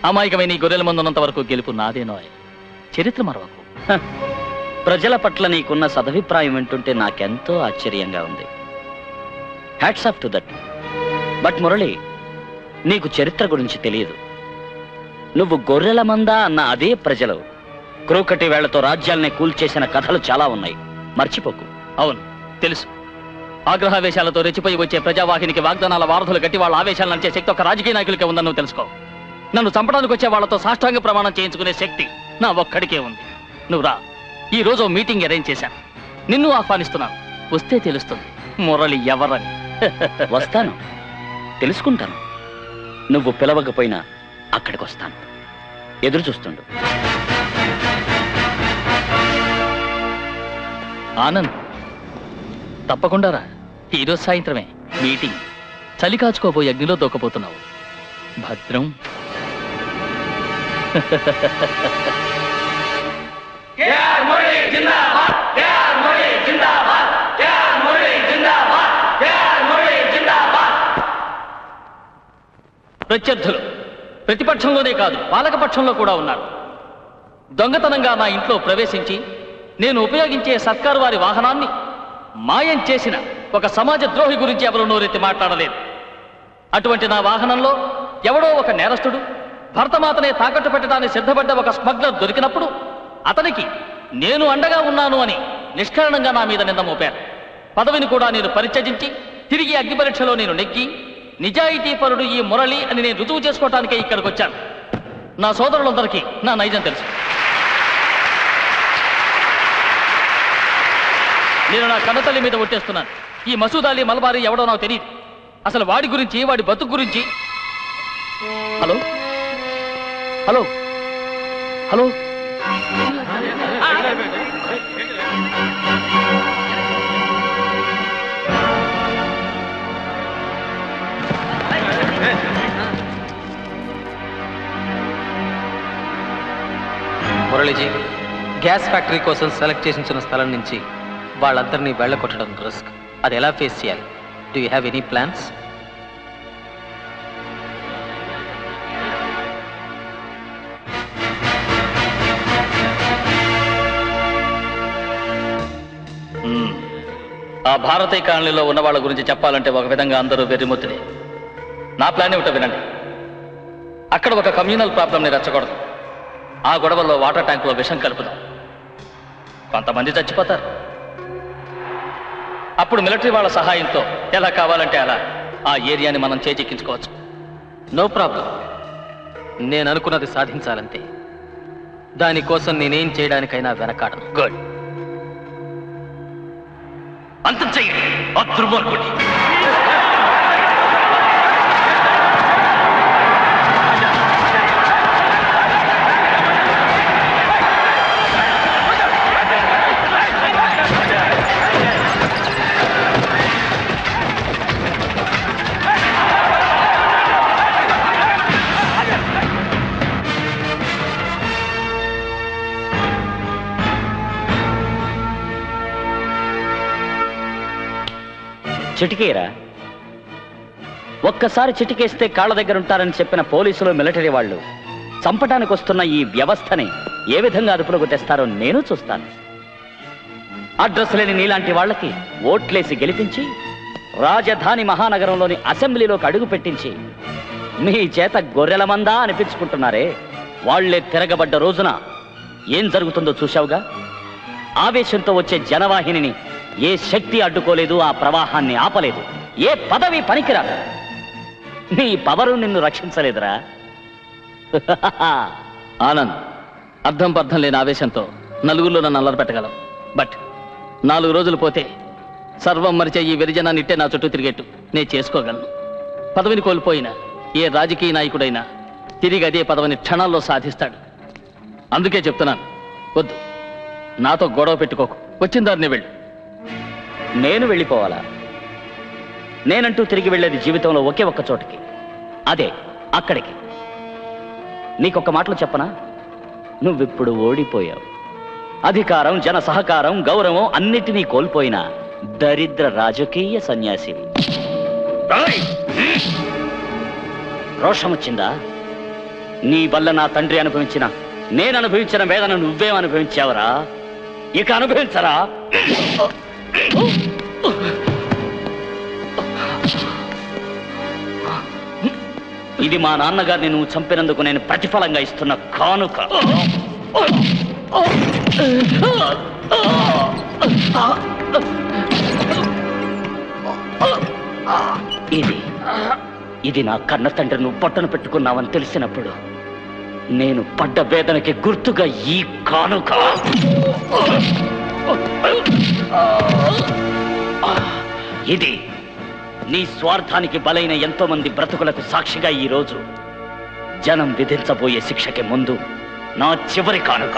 అమాయకమైన ఈ గొర్రెల ముందున్నంత వరకు గెలుపు నాదేనోయ్. చరిత్ర మరవకు. ప్రజల పట్ల నీకున్న సదభిప్రాయం వింటుంటే నాకెంతో ఆశ్చర్యంగా ఉంది. Hats off to that. But Murali, నీకు చరిత్ర గురించి తెలియదు. నువ్వు గొర్రెల మంద అన్న అదే ప్రజలు క్రూకటి వేళ్లతో రాజ్యాల్ని కూల్చేసిన కథలు చాలా ఉన్నాయి, మర్చిపోకు. అవును, తెలుసు. ఆగ్రహావేశాలతో రెచ్చిపోయి వచ్చే ప్రజావాహినికి వాగ్దానాల వారధులు గట్టి వాళ్ళ ఆవేశాలను నడిచే శక్తి ఒక రాజకీయ నాయకులకే ఉందని నువ్వు తెలుసుకో. నన్ను చంపడానికి వచ్చే వాళ్లతో సాష్టాంగ ప్రమాణం చేయించుకునే శక్తి నా ఒక్కడికే ఉంది. నువ్వు రా, ఈ రోజు మీటింగ్ అరేంజ్ చేశాను, నిన్ను ఆహ్వానిస్తున్నాను. వస్తే తెలుస్తుంది మురళి ఎవరని. వస్తాను, తెలుసుకుంటాను. నువ్వు పిలవకపోయినా అక్కడికి వస్తాను. ఎదురు చూస్తుండు. ఆనంద్, తప్పకుండా రా. ఈరోజు సాయంత్రమే మీటింగ్. చలి కాచుకోబోయి అగ్నిలో దూకపోతున్నావు. భద్రం. ప్రత్యర్థులు ప్రతిపక్షంలోనే కాదు, పాలకపక్షంలో కూడా ఉన్నారు. దొంగతనంగా నా ఇంట్లో ప్రవేశించి నేను ఉపయోగించే సర్కారు వారి వాహనాన్ని మాయం చేసిన ఒక సమాజ ద్రోహి గురించి ఎవరు నోరెత్తి మాట్లాడలేదు. అటువంటి నా వాహనంలో ఎవడో ఒక నేరస్తుడు భర్తమాతనే తాకట్టు పెట్టడానికి సిద్ధపడ్డ ఒక స్మగ్లర్ దొరికినప్పుడు అతనికి నేను అండగా ఉన్నాను అని నిష్కారణంగా నా మీద నింద మోపారు. పదవిని కూడా నేను పరిత్యజించి తిరిగి అగ్ని పరీక్షలో నేను నెగ్గి నిజాయితీపరుడు ఈ మురళి అని నేను రుజువు చేసుకోవటానికే ఇక్కడికి వచ్చాను. నా సోదరులందరికీ నా నైజం తెలుసు. నేను నా కన్నతల్లి మీద ఒట్టేస్తున్నాను. ఈ మసూద్ అలీ మల్బారీ ఎవడో నాకు తెలియదు. అసలు వాడి గురించి, వాడి బతుకు గురించి. Hello hello hello Muraliji, gas factory కోసం సెలెక్ట్ చేసిన స్థలం నుంచి వాళ్ళందరినీ వెళ్ళగొట్టడం రిస్క్. అది ఎలా ఫేస్ చేయాలి? Do you have any plans? ఆ భారతీయ కాలనీలో ఉన్న వాళ్ళ గురించి చెప్పాలంటే ఒక విధంగా అందరూ వెర్రిమొత్తిని. నా ప్లాన్ ఏమిటో వినండి. అక్కడ ఒక కమ్యూనల్ ప్రాబ్లంని రెచ్చకూడదు. ఆ గొడవల్లో వాటర్ ట్యాంకులో విషం కలుపుదాం. కొంతమంది చచ్చిపోతారు. అప్పుడు మిలిటరీ వాళ్ళ సహాయంతో ఎలా కావాలంటే అలా ఆ ఏరియాని మనం చేజిక్కించుకోవచ్చు. No problem. నేను అనుకున్నది సాధించాలంతే. దానికోసం నేనేం చేయడానికైనా వెనకాడను. గుడ్. అంతం చెయ్యి ఆ దుర్మార్గుడి. చిటికేరా? ఒక్కసారి చిటికేస్తే కాళ్ళ దగ్గర ఉంటారని చెప్పిన పోలీసులు, మిలిటరీ వాళ్ళు చంపడానికి వస్తున్న ఈ వ్యవస్థని ఏ విధంగా అదుపులోకి తెస్తారో నేను చూస్తాను. అడ్రస్ లేని నీలాంటి వాళ్ళకి ఓట్లేసి గెలిపించి రాజధాని మహానగరంలోని అసెంబ్లీలోకి అడుగు పెట్టించి మీ చేత గొర్రెల మందా అనిపించుకుంటున్నారే, వాళ్లే తిరగబడ్డ రోజున ఏం జరుగుతుందో చూశావుగా. ఆవేశంతో వచ్చే జనవాహినిని ఏ శక్తి అడ్డుకోలేదు, ఆ ప్రవాహాన్ని ఆపలేదు. ఏ పదవి పనికిరాదు. నీ పవరు నిన్ను రక్షించలేదురా. ఆనంద్, అర్థం పర్థం లేని ఆవేశంతో నలుగురిలో నన్ను అల్లరి పెట్టగలం. బట్ 4 రోజులు పోతే సర్వం మరిచే ఈ వెరిజనాన్ని ఇట్టే నా చుట్టూ తిరిగేట్టు నేను చేసుకోగలను. పదవిని కోల్పోయినా ఏ రాజకీయ నాయకుడైనా తిరిగి అదే పదవిని క్షణాల్లో సాధిస్తాడు. అందుకే చెప్తున్నాను, వద్దు, నాతో గొడవ పెట్టుకోకు. వచ్చిన దారినే వెళ్ళు. నేను వెళ్ళిపోవాలా? నేనంటూ తిరిగి వెళ్ళేది జీవితంలో ఒకే ఒక్క చోటికి, అదే అక్కడికి. నీకొక్క మాటలో చెప్పనా? నువ్విప్పుడు ఓడిపోయావు. అధికారం, జన సహకారం, గౌరవం అన్నిటినీ కోల్పోయిన దరిద్ర రాజకీయ సన్యాసివి. రోషం వచ్చిందా? నీ వల్ల నా తండ్రి అనుభవించిన, నేను అనుభవించిన వేదన నువ్వేం అనుభవించావరా? ఇక అనుభవించరా? ఇది మా నాన్నగారిని నువ్వు చంపినందుకు నేను ప్రతిఫలంగా ఇస్తున్న కానుక. ఇది నా కన్న తండ్రి నువ్వు పట్టణ పెట్టుకున్నావని తెలిసినప్పుడు నేను పడ్డ వేదనకి గుర్తుగా ఈ కానుక. ఇది నీ స్వార్థానికి బలైన ఎంతో మంది బ్రతుకులకు సాక్షిగా ఈ రోజు జనం విధించబోయే శిక్షకి ముందు నా చివరి కానుక.